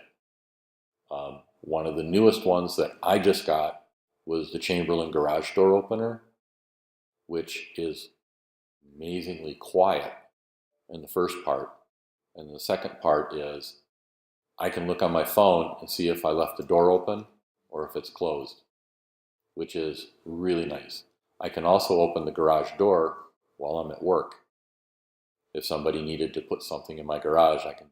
One of the newest ones that I just got was the Chamberlain garage door opener, which is amazingly quiet in the first part. And the second part is I can look on my phone and see if I left the door open or if it's closed, which is really nice. I can also open the garage door while I'm at work. If somebody needed to put something in my garage, I can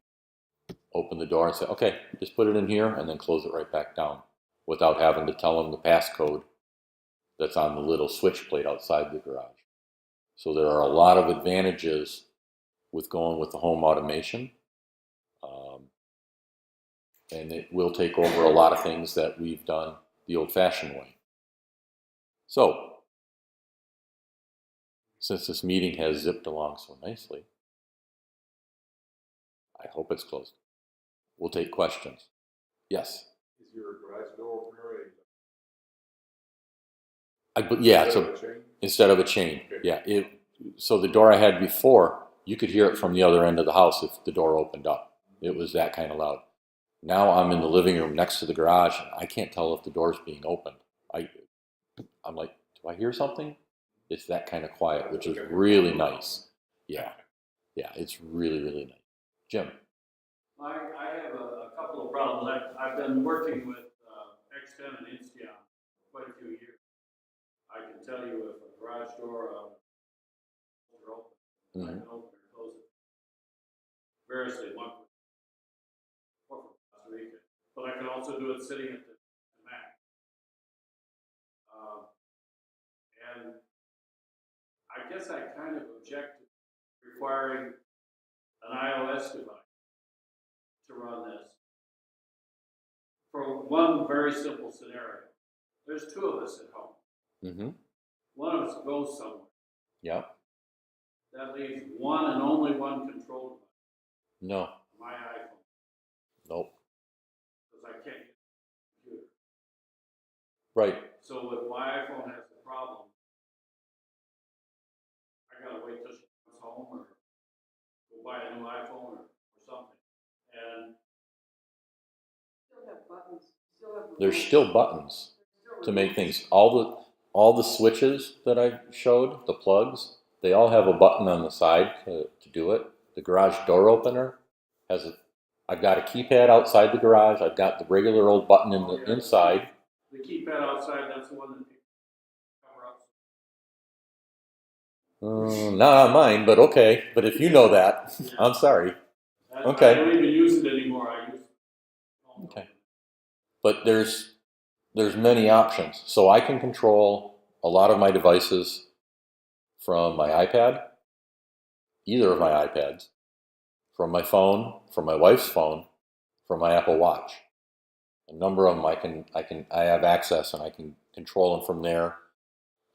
open the door and say, okay, just put it in here, and then close it right back down without having to tell them the passcode that's on the little switch plate outside the garage. So there are a lot of advantages with going with the home automation. And it will take over a lot of things that we've done the old-fashioned way. So, since this meeting has zipped along so nicely, I hope it's closed. We'll take questions. Yes? Is your garage door opener Yeah, instead so of a chain? instead of a chain. Okay. Yeah. So the door I had before, you could hear it from the other end of the house if the door opened up. It was that kind of loud. Now I'm in the living room next to the garage, and I can't tell if the door's being opened. I'm like, do I hear something? It's that kind of quiet, which is really nice. Yeah, it's really, really nice. Jim? I have a couple of problems. I've been working with X10 and Insteon for quite a few years. I can tell you if a garage door are open, I can open or close it. Variously, one for Costa Rica, but I can also do it sitting at the Mac. And I guess I kind of object to requiring an iOS device to run this for one very simple scenario. There's two of us at home. Mm-hmm. One of us goes somewhere. Yeah. That leaves one and only one control device, No. my iPhone, Nope. because I can't get the computer. Right. So if my iPhone has a problem, I gotta wait till she comes home or go buy a new iPhone or something. And Still have buttons, still have. There's still buttons to make things. All the switches that I showed, the plugs, they all have a button on the side to do it. The garage door opener I've got a keypad outside the garage. I've got the regular old button in the inside. the keypad outside, that's the one that people cover up. Not on mine, but okay. But if you know that, I'm sorry. Okay. I don't even use it anymore. I use it. Okay. But there's many options. So I can control a lot of my devices from my iPad, either of my iPads, from my phone, from my wife's phone, from my Apple Watch. A number of them I have access and I can control them from there.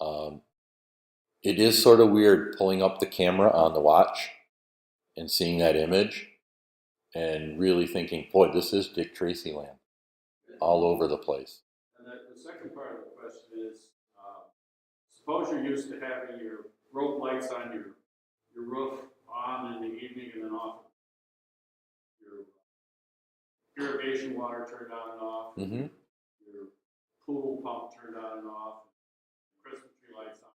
It is sort of weird pulling up the camera on the watch and seeing that image and really thinking, boy, this is Dick Tracy land all over the place. And the second part of the question is, suppose you're used to having your rope lights on your roof on in the evening and then off. Your irrigation water turned on and off. Mm-hmm. Your pool pump turned on and off. Christmas tree lights on.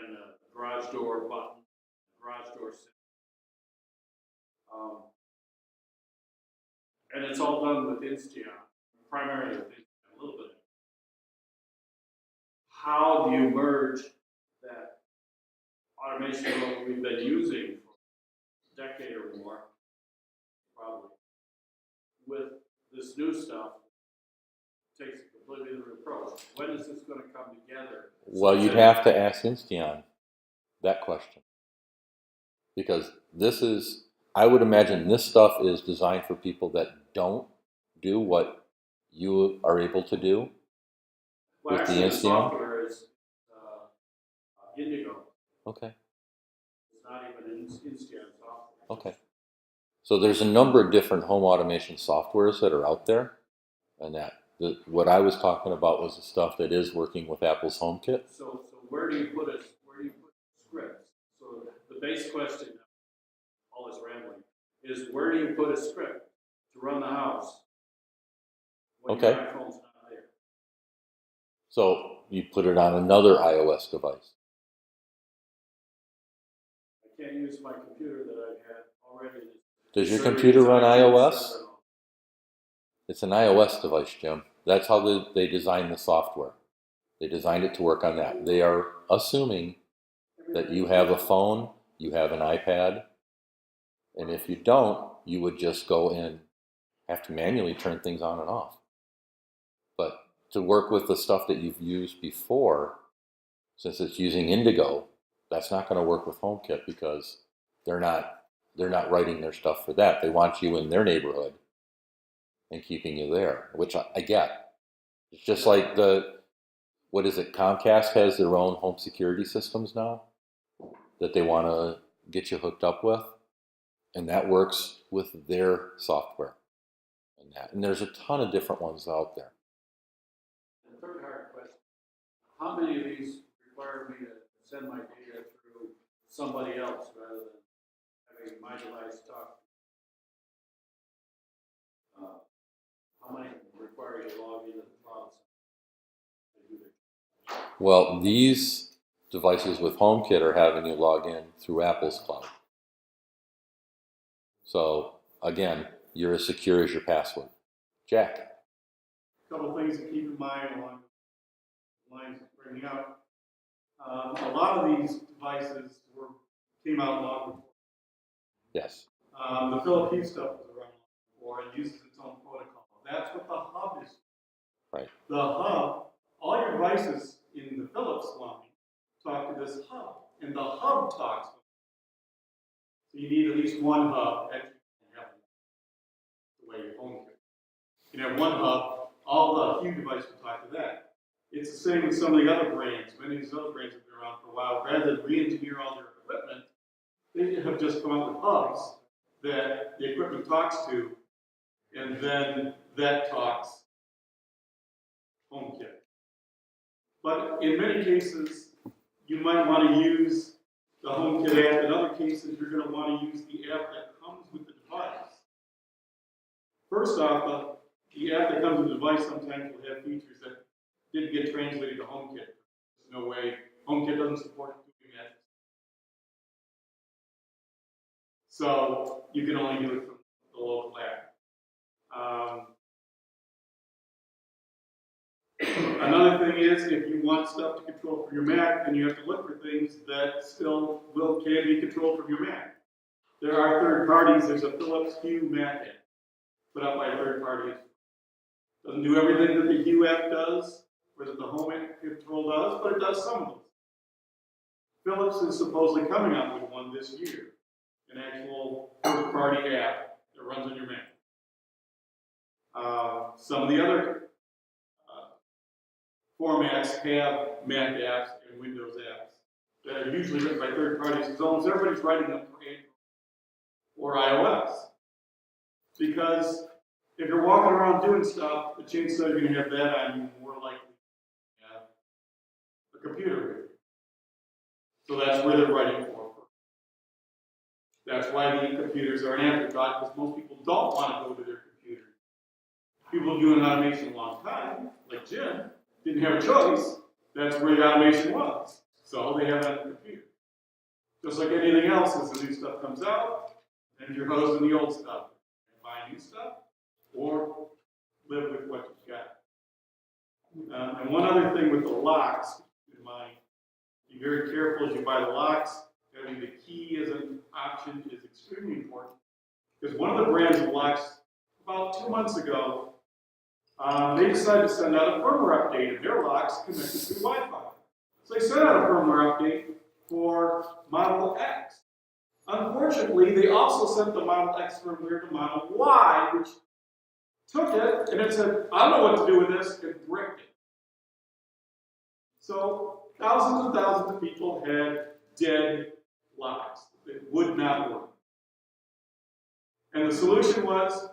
And the garage door button, garage door sit. And it's all done with Insteon, primarily with Insteon, a little bit. How do you merge that automation that we've been using for a decade or more, probably, with this new stuff? Takes a completely different approach. When is this going to come together? Well, you'd have to ask Insteon that question. Because this is, I would imagine this stuff is designed for people that don't do what you are able to do. Well, with the actually, the Insteon? software is Indigo. Okay. It's not even Insteon software. Okay. So there's a number of different home automation softwares that are out there, and what I was talking about was the stuff that is working with Apple's HomeKit. So where do you put scripts? So the base question, all this rambling, is where do you put a script to run the house when Okay. your iPhone's not there? So you put it on another iOS device. I can't use my computer that I've had already. Does your computer run iOS? It's an iOS device, Jim. That's how they designed the software. They designed it to work on that. They are assuming that you have a phone, you have an iPad, and if you don't, you would just go in, have to manually turn things on and off. But to work with the stuff that you've used before, since it's using Indigo, that's not going to work with HomeKit because they're not writing their stuff for that. They want you in their neighborhood and keeping you there, which I get. It's just like what is it, Comcast has their own home security systems now that they want to get you hooked up with, and that works with their software. And there's a ton of different ones out there. And the third hard question, how many of these require me to send my data through somebody else rather than having my device talk? How many require you to log into the cloud? Well, these devices with HomeKit are having you log in through Apple's cloud. So again, you're as secure as your password. Jack. A couple things to keep in mind along the lines of bringing up. A lot of these devices came out long before. Yes. The Philippine stuff was around before and uses its own protocol. That's what the hub is. Right. The hub, all your devices in the Philips line talk to this hub, and the hub talks. So you need at least one hub. Actually, you have the way your phone can. You can have one hub, all the Hue devices will talk to that. It's the same with some of the other brands. Many of these other brands have been around for a while. Rather than re-engineer all their equipment, they have just come out with hubs that the equipment talks to, and then that talks HomeKit. But in many cases, you might want to use the HomeKit app. In other cases, you're going to want to use the app that comes with the device. First off, the app that comes with the device sometimes will have features that didn't get translated to HomeKit. There's no way. HomeKit doesn't support doing that. So you can only do it from the local app. Another thing is, if you want stuff to control from your Mac, then you have to look for things that still can be controlled from your Mac. There are third parties. There's a Philips Hue Mac app put out by a third party. Doesn't do everything that the Hue app does, or that the Home Control does, but it does some of those. Philips is supposedly coming out with one this year, an actual first-party app that runs on your Mac. Some of the other formats have Mac apps and Windows apps that are usually written by third parties, because almost everybody's writing them for Android or iOS. Because if you're walking around doing stuff, the chances are you're going to have that on you more likely to have a computer with you. So that's where they're writing for. That's why the computers are an afterthought, because most people don't want to go to their computer. People doing automation a long time, like Jim, didn't have a choice. That's where the automation was. So they have it on the computer. Just like anything else, as the new stuff comes out, and you're hosting the old stuff. You buy new stuff, or live with what you've got. And one other thing with the locks, in mind, be very careful as you buy the locks. Having the key as an option is extremely important. Because one of the brands of locks, about 2 months ago, they decided to send out a firmware update of their locks connected to Wi-Fi. So they sent out a firmware update for Model X. Unfortunately, they also sent the Model X firmware to Model Y, which took it and it said, I don't know what to do with this, and bricked it. So thousands and thousands of people had dead locks that would not work. And the solution was,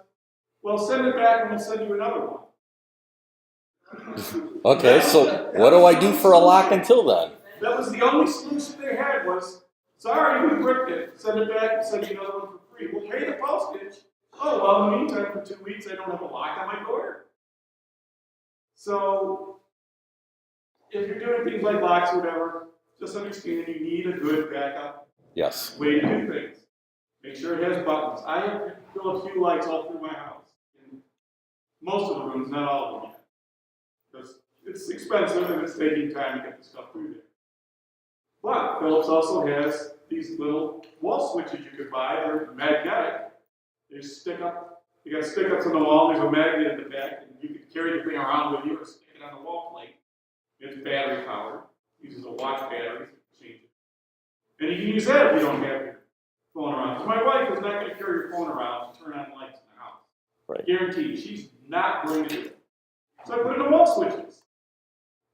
well, send it back and we'll send you another one. Okay, so what do I do for a lock until then? That was the only solution they had was, sorry, we bricked it. Send it back and send you another one for free. We'll pay the postage. Oh, well, in the meantime, for 2 weeks, I don't have a lock on my door. So, if you're doing things like locks or whatever, just understand you need a good backup Yes. way to do things. Make sure it has buttons. I have built a few lights all through my house. In most of the rooms, not all of them yet. Because it's expensive and it's taking time to get the stuff through there. But Philips also has these little wall switches you could buy. They're magnetic. They stick up. You got stick-ups on the wall. There's a magnet in the back, and you can carry the thing around with you or stick it on the wall plate. It's battery powered. Uses a watch battery to change it. And you can use that if you don't have your phone around. Because my wife is not going to carry your phone around to turn on lights in the house. Right. Guaranteed. She's not going to do it. So I put in the wall switches.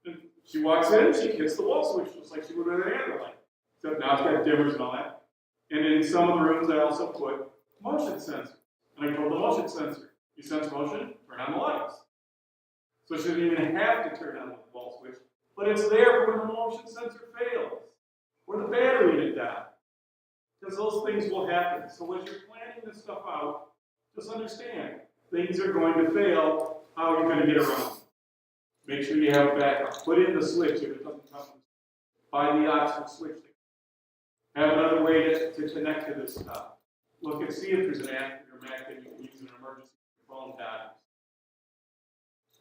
And she walks in, she hits the wall switch just like she would with any other light. Except now it's got dimmers and all that. And in some of the rooms I also put motion sensor. And I told the motion sensor, you sense motion, turn on the lights. So she doesn't even have to turn on the wall switch, but it's there for when the motion sensor fails, or the battery in it dies. Because those things will happen. So as you're planning this stuff out, just understand, things are going to fail. How are you going to get around? Make sure you have a backup. Put in the switch if it doesn't come. Buy the optional switch. Have another way to connect to this stuff. Look and see if there's an app for your Mac that you can use in an emergency phone dials.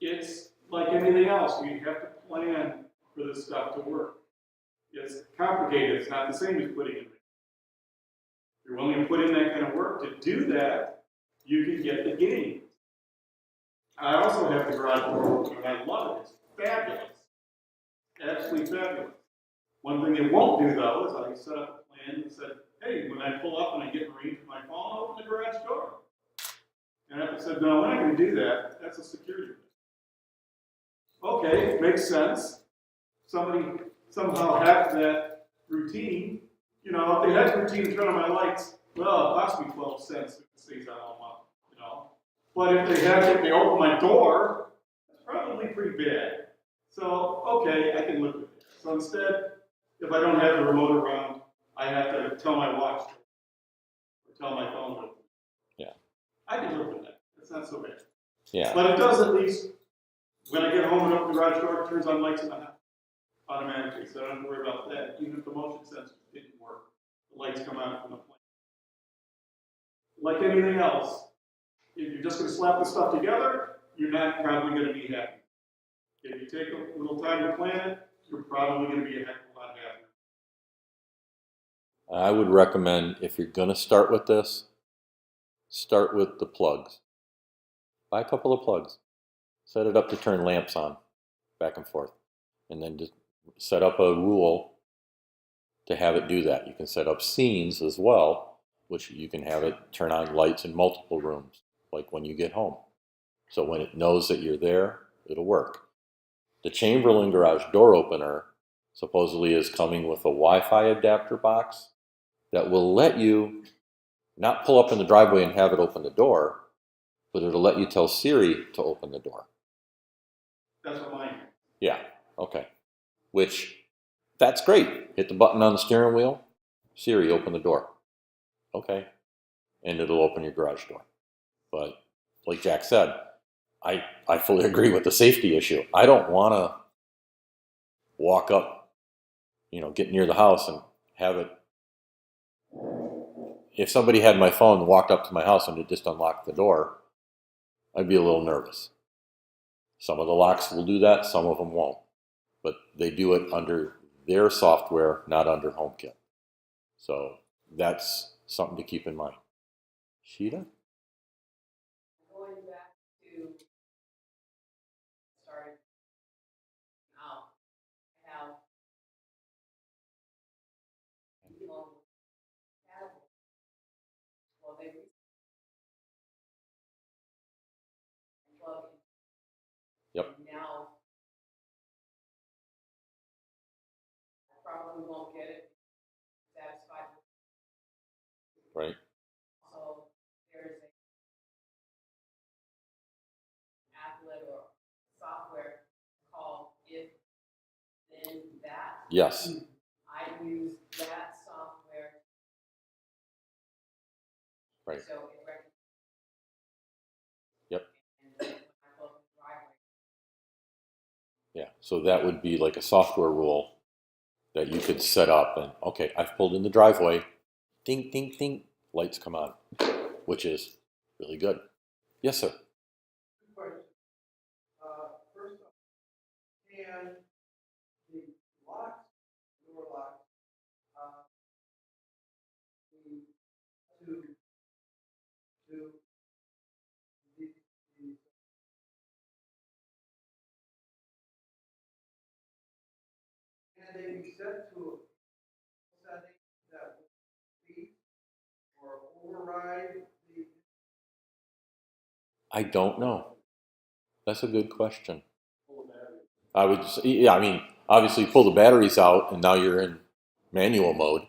It's like anything else. You have to plan for this stuff to work. It's complicated. It's not the same as putting in. If you're willing to put in that kind of work to do that, you can get the gains. I also have the garage door, and I love it. It's fabulous. Absolutely fabulous. One thing they won't do, though, is I set up a plan and said, hey, when I pull up and I get in range with my phone, I'll open the garage door. And I said, no, we're not going to do that. That's a security risk. Okay, makes sense. Somebody somehow hacked that routine. You know, if they had the routine to turn on my lights, well, it cost me 12 cents if it stays on all month, you know. But if they hacked it, they open my door, that's probably pretty bad. So, okay, I can live with it. So instead, if I don't have the remote around, I have to tell my watch or tell my phone to. Yeah. I can live with that. It's not so bad. Yeah. But it does at least, when I get home and open the garage door, it turns on lights in the house automatically, so I don't have to worry about that. Even if the motion sensor didn't work, the lights come out from the plane. Like anything else, if you're just going to slap the stuff together, you're not probably going to be happy. If you take a little time to plan it, you're probably going to be a heck of a lot happier. I would recommend, if you're going to start with this, start with the plugs. Buy a couple of plugs. Set it up to turn lamps on, back and forth. And then just set up a rule to have it do that. You can set up scenes as well, which you can have it turn on lights in multiple rooms, like when you get home. So when it knows that you're there, it'll work. The Chamberlain garage door opener supposedly is coming with a Wi-Fi adapter box that will let you not pull up in the driveway and have it open the door, but it'll let you tell Siri to open the door. That's what mine is. Yeah, okay. Which, that's great. Hit the button on the steering wheel, Siri, open the door. Okay. And it'll open your garage door. But like Jack said, I fully agree with the safety issue. I don't want to walk up, get near the house and have it. If somebody had my phone and walked up to my house and it just unlocked the door, I'd be a little nervous. Some of the locks will do that, some of them won't. But they do it under their software, not under HomeKit. So that's something to keep in mind. Sheeta? Going back to starting out, I have people have, well, they plug in. Yep. Now, I probably won't get it satisfied with. Right. So there's a applet or software called If Then That. Yes. I use that software. Right. So it recognizes. Yep. And then when I close the driveway. Yeah. So that would be like a software rule that you could set up and, okay, I've pulled in the driveway. Ding, ding, ding. Lights come on, which is really good. Yes, sir. Good question. First off, can the locks, door locks, be to the can they be set to a setting that would be or override the I don't know. That's a good question. I would say, yeah, I mean, obviously pull the batteries out and now you're in manual mode.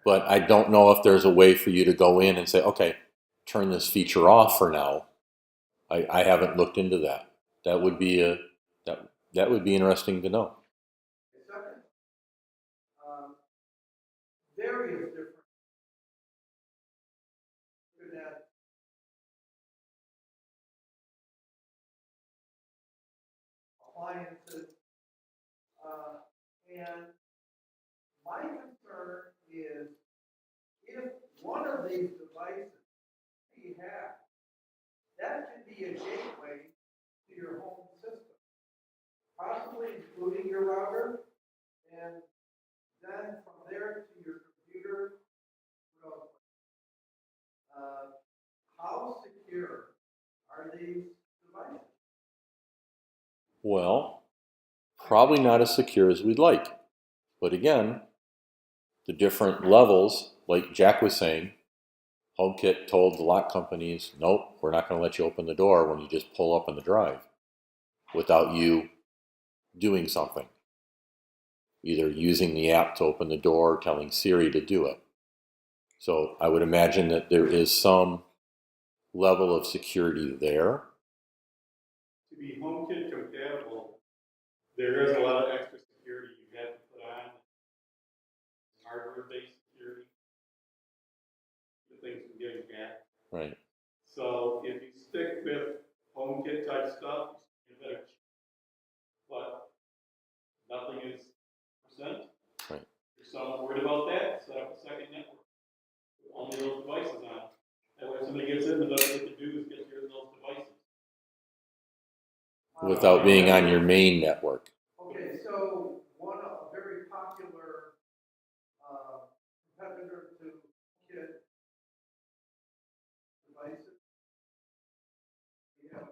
But I don't know if there's a way for you to go in and say, okay, turn this feature off for now. I haven't looked into that. That would be that would be interesting to know. second? Various different internet appliances. And my concern is if one of these devices you have, that could be a gateway to your home system, possibly including your router, and then from there to your computer. How secure are these devices? Well, probably not as secure as we'd like. But again, the different levels, like Jack was saying, HomeKit told the lock companies, nope, we're not going to let you open the door when you just pull up in the drive without you doing something. Either using the app to open the door or telling Siri to do it. So I would imagine that there is some level of security there. To be HomeKit compatible, there is a lot of extra security you have to put on. Hardware-based security. The things from getting back. Right. So if you stick with HomeKit type stuff, you better. But nothing is percent. Right. If someone's worried about that, set up a second network. With only those devices on. That way if somebody gets in, the best they can do is get rid of those devices. Without being on your main network. Okay, so a very popular competitor to HomeKit devices. Yeah.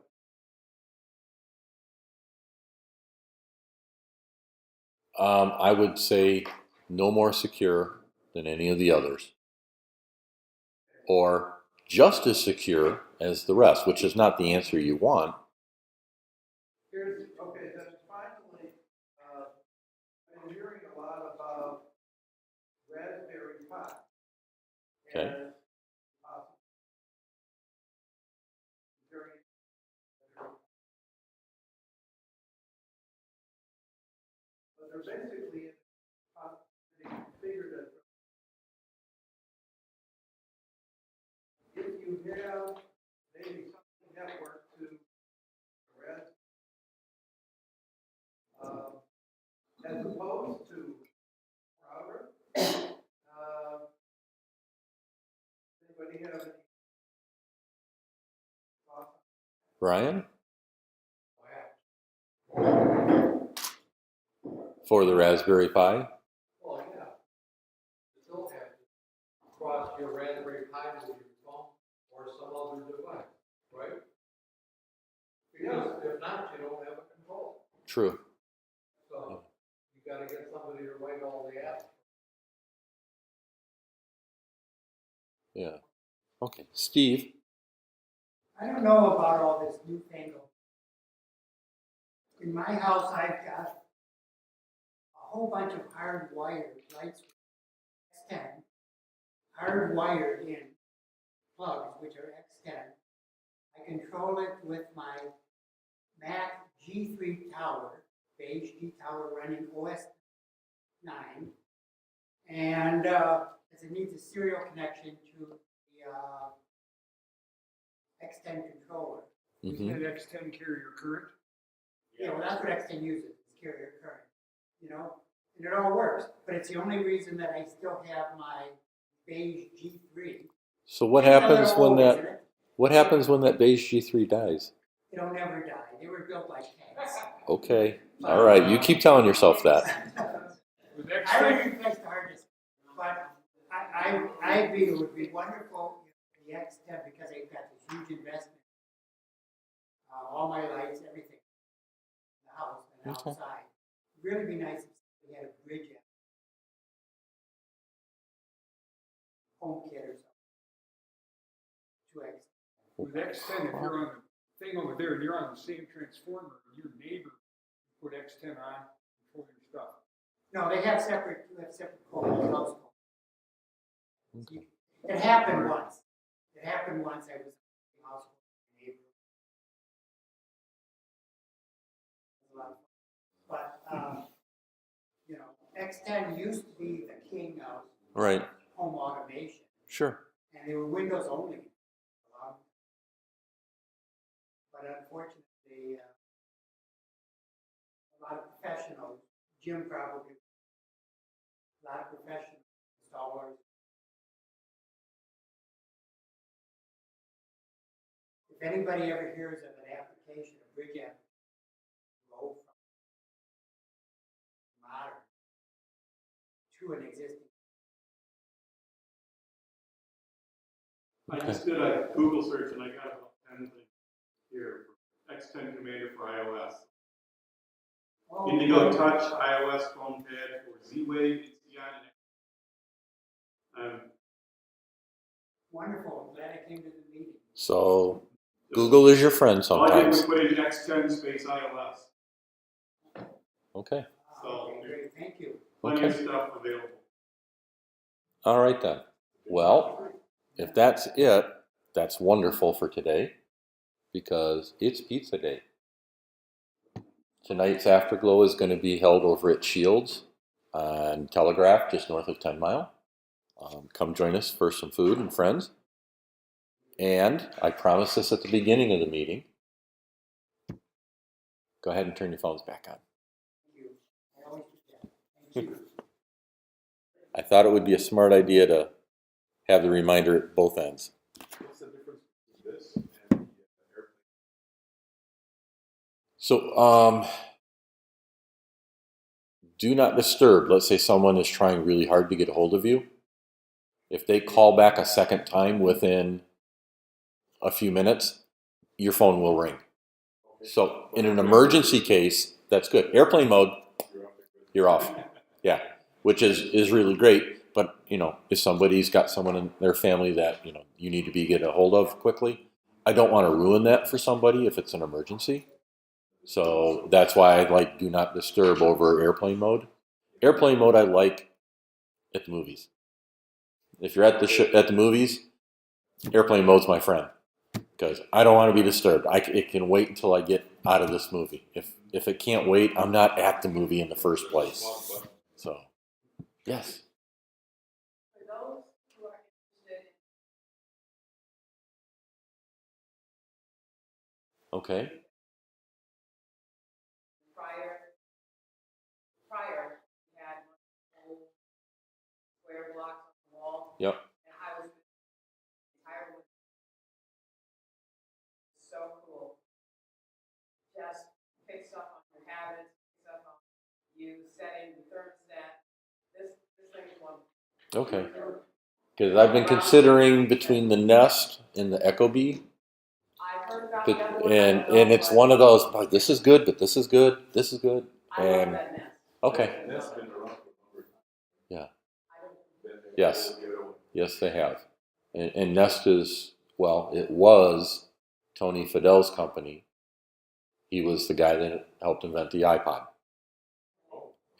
I would say no more secure than any of the others. Or just as secure as the rest, which is not the answer you want. Okay, that's fine. Okay. And, very- But they're basically configured as if you have maybe something network to the rest, as opposed to router, anybody have any thoughts? Brian? For the Raspberry Pi? Well, yeah. You still have to cross your Raspberry Pi with your phone or some other device, right? Because if not, you don't have a control. True. So you gotta get somebody to write all the apps. Yeah. Okay. Steve? I don't know about all this newfangled. In my house, I've got a whole bunch of hardwired lights, X10, hardwired in plugs, which are X10. I control it with my Mac G3 tower, beige G tower running OS 9. And as it needs a serial connection to the X10 controller. Mm-hmm. Is that X10 carrier current? Yeah, well, that's what X10 uses, is carrier current, you know? And it all works, but it's the only reason that I still have my beige G3. So what It's a happens little when old, isn't that it? what happens when that beige G3 dies? It'll never die. They were built like tanks. Okay. All right. You keep telling yourself that. With I don't X10, replace the hard disk, but I agree it would be wonderful if the X10, because they've got this huge investment. All my lights, everything, in the house and Okay. outside. It'd really be nice if we had a bridge at HomeKit or something. 2X. With X10, if you're on the thing over there and you're on the same transformer, and your neighbor put X10 on, control your stuff. No, they have separate, you have separate codes, house codes. It happened once. It happened once. I was in the house with my neighbor. It was a lot of fun. But, you know, X10 used to be the king of Right. home automation, Sure. and they were Windows only. But unfortunately, a lot of professionals, Jim probably, a lot of professional installers. If anybody ever hears of an application, a bridge application, go from modern to an existing. I just did a Google search and I got about 10 things here. X10 Commander for iOS. Oh, Indigo Touch, iOS, Phone Pad, or Z-Wave, it's beyond. wonderful. I'm glad I came to the meeting. So Google is your friend All I did was sometimes. put in X10 space iOS. Okay. So Okay, great. Thank you. plenty of Okay. stuff available. All right then. Well, if that's it, that's wonderful for today because it's pizza day. Tonight's Afterglow is going to be held over at Shields on Telegraph, just north of 10 Mile. Come join us for some food and friends. And I promised this at the beginning of the meeting. Go ahead and turn your phones back on. Thank you. I always do that. Thank you. I thought it would be a smart idea to have the reminder at both ends. What's the difference between this and the airplane? So, do not disturb. Let's say someone is trying really hard to get a hold of you. If they call back a second time within a few minutes, your phone will ring. So, in an emergency case, that's good. Airplane mode, you're off. Yeah, which is really great. But, you know, if somebody's got someone in their family that, you know, you need to get a hold of quickly, I don't want to ruin that for somebody if it's an emergency. So that's why I like do not disturb over airplane mode. Airplane mode I like at the movies. If you're at the movies, airplane mode's my friend because I don't want to be disturbed. It can wait until I get out of this movie. If it can't wait, I'm not at the movie in the first place. So, yes. For those who are interested in Okay. prior, we had old square blocks on the wall. Yep. And I was entire one. So cool. Just picks up on your habits, picks up on you setting the thermostat. This thing's wonderful. Okay. Because I've been considering between the Nest and the Ecobee. I've heard about the But, other one. and it's one of those, like, this is good, but this is good, this is good. I love And that nest. okay. That's been around for a number of times. Yeah. I don't Yes. Give it away. Yes, they have. And Nest is, well, it was Tony Fidel's company. He was the guy that helped invent the iPod.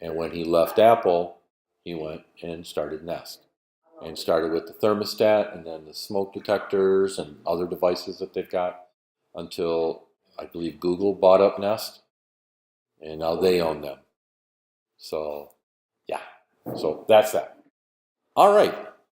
And when he left Apple, he went and started Nest. And started with the thermostat and then the smoke detectors and other devices that they've got until I believe Google bought up Nest. And now they own them. So, yeah. So that's that. All right.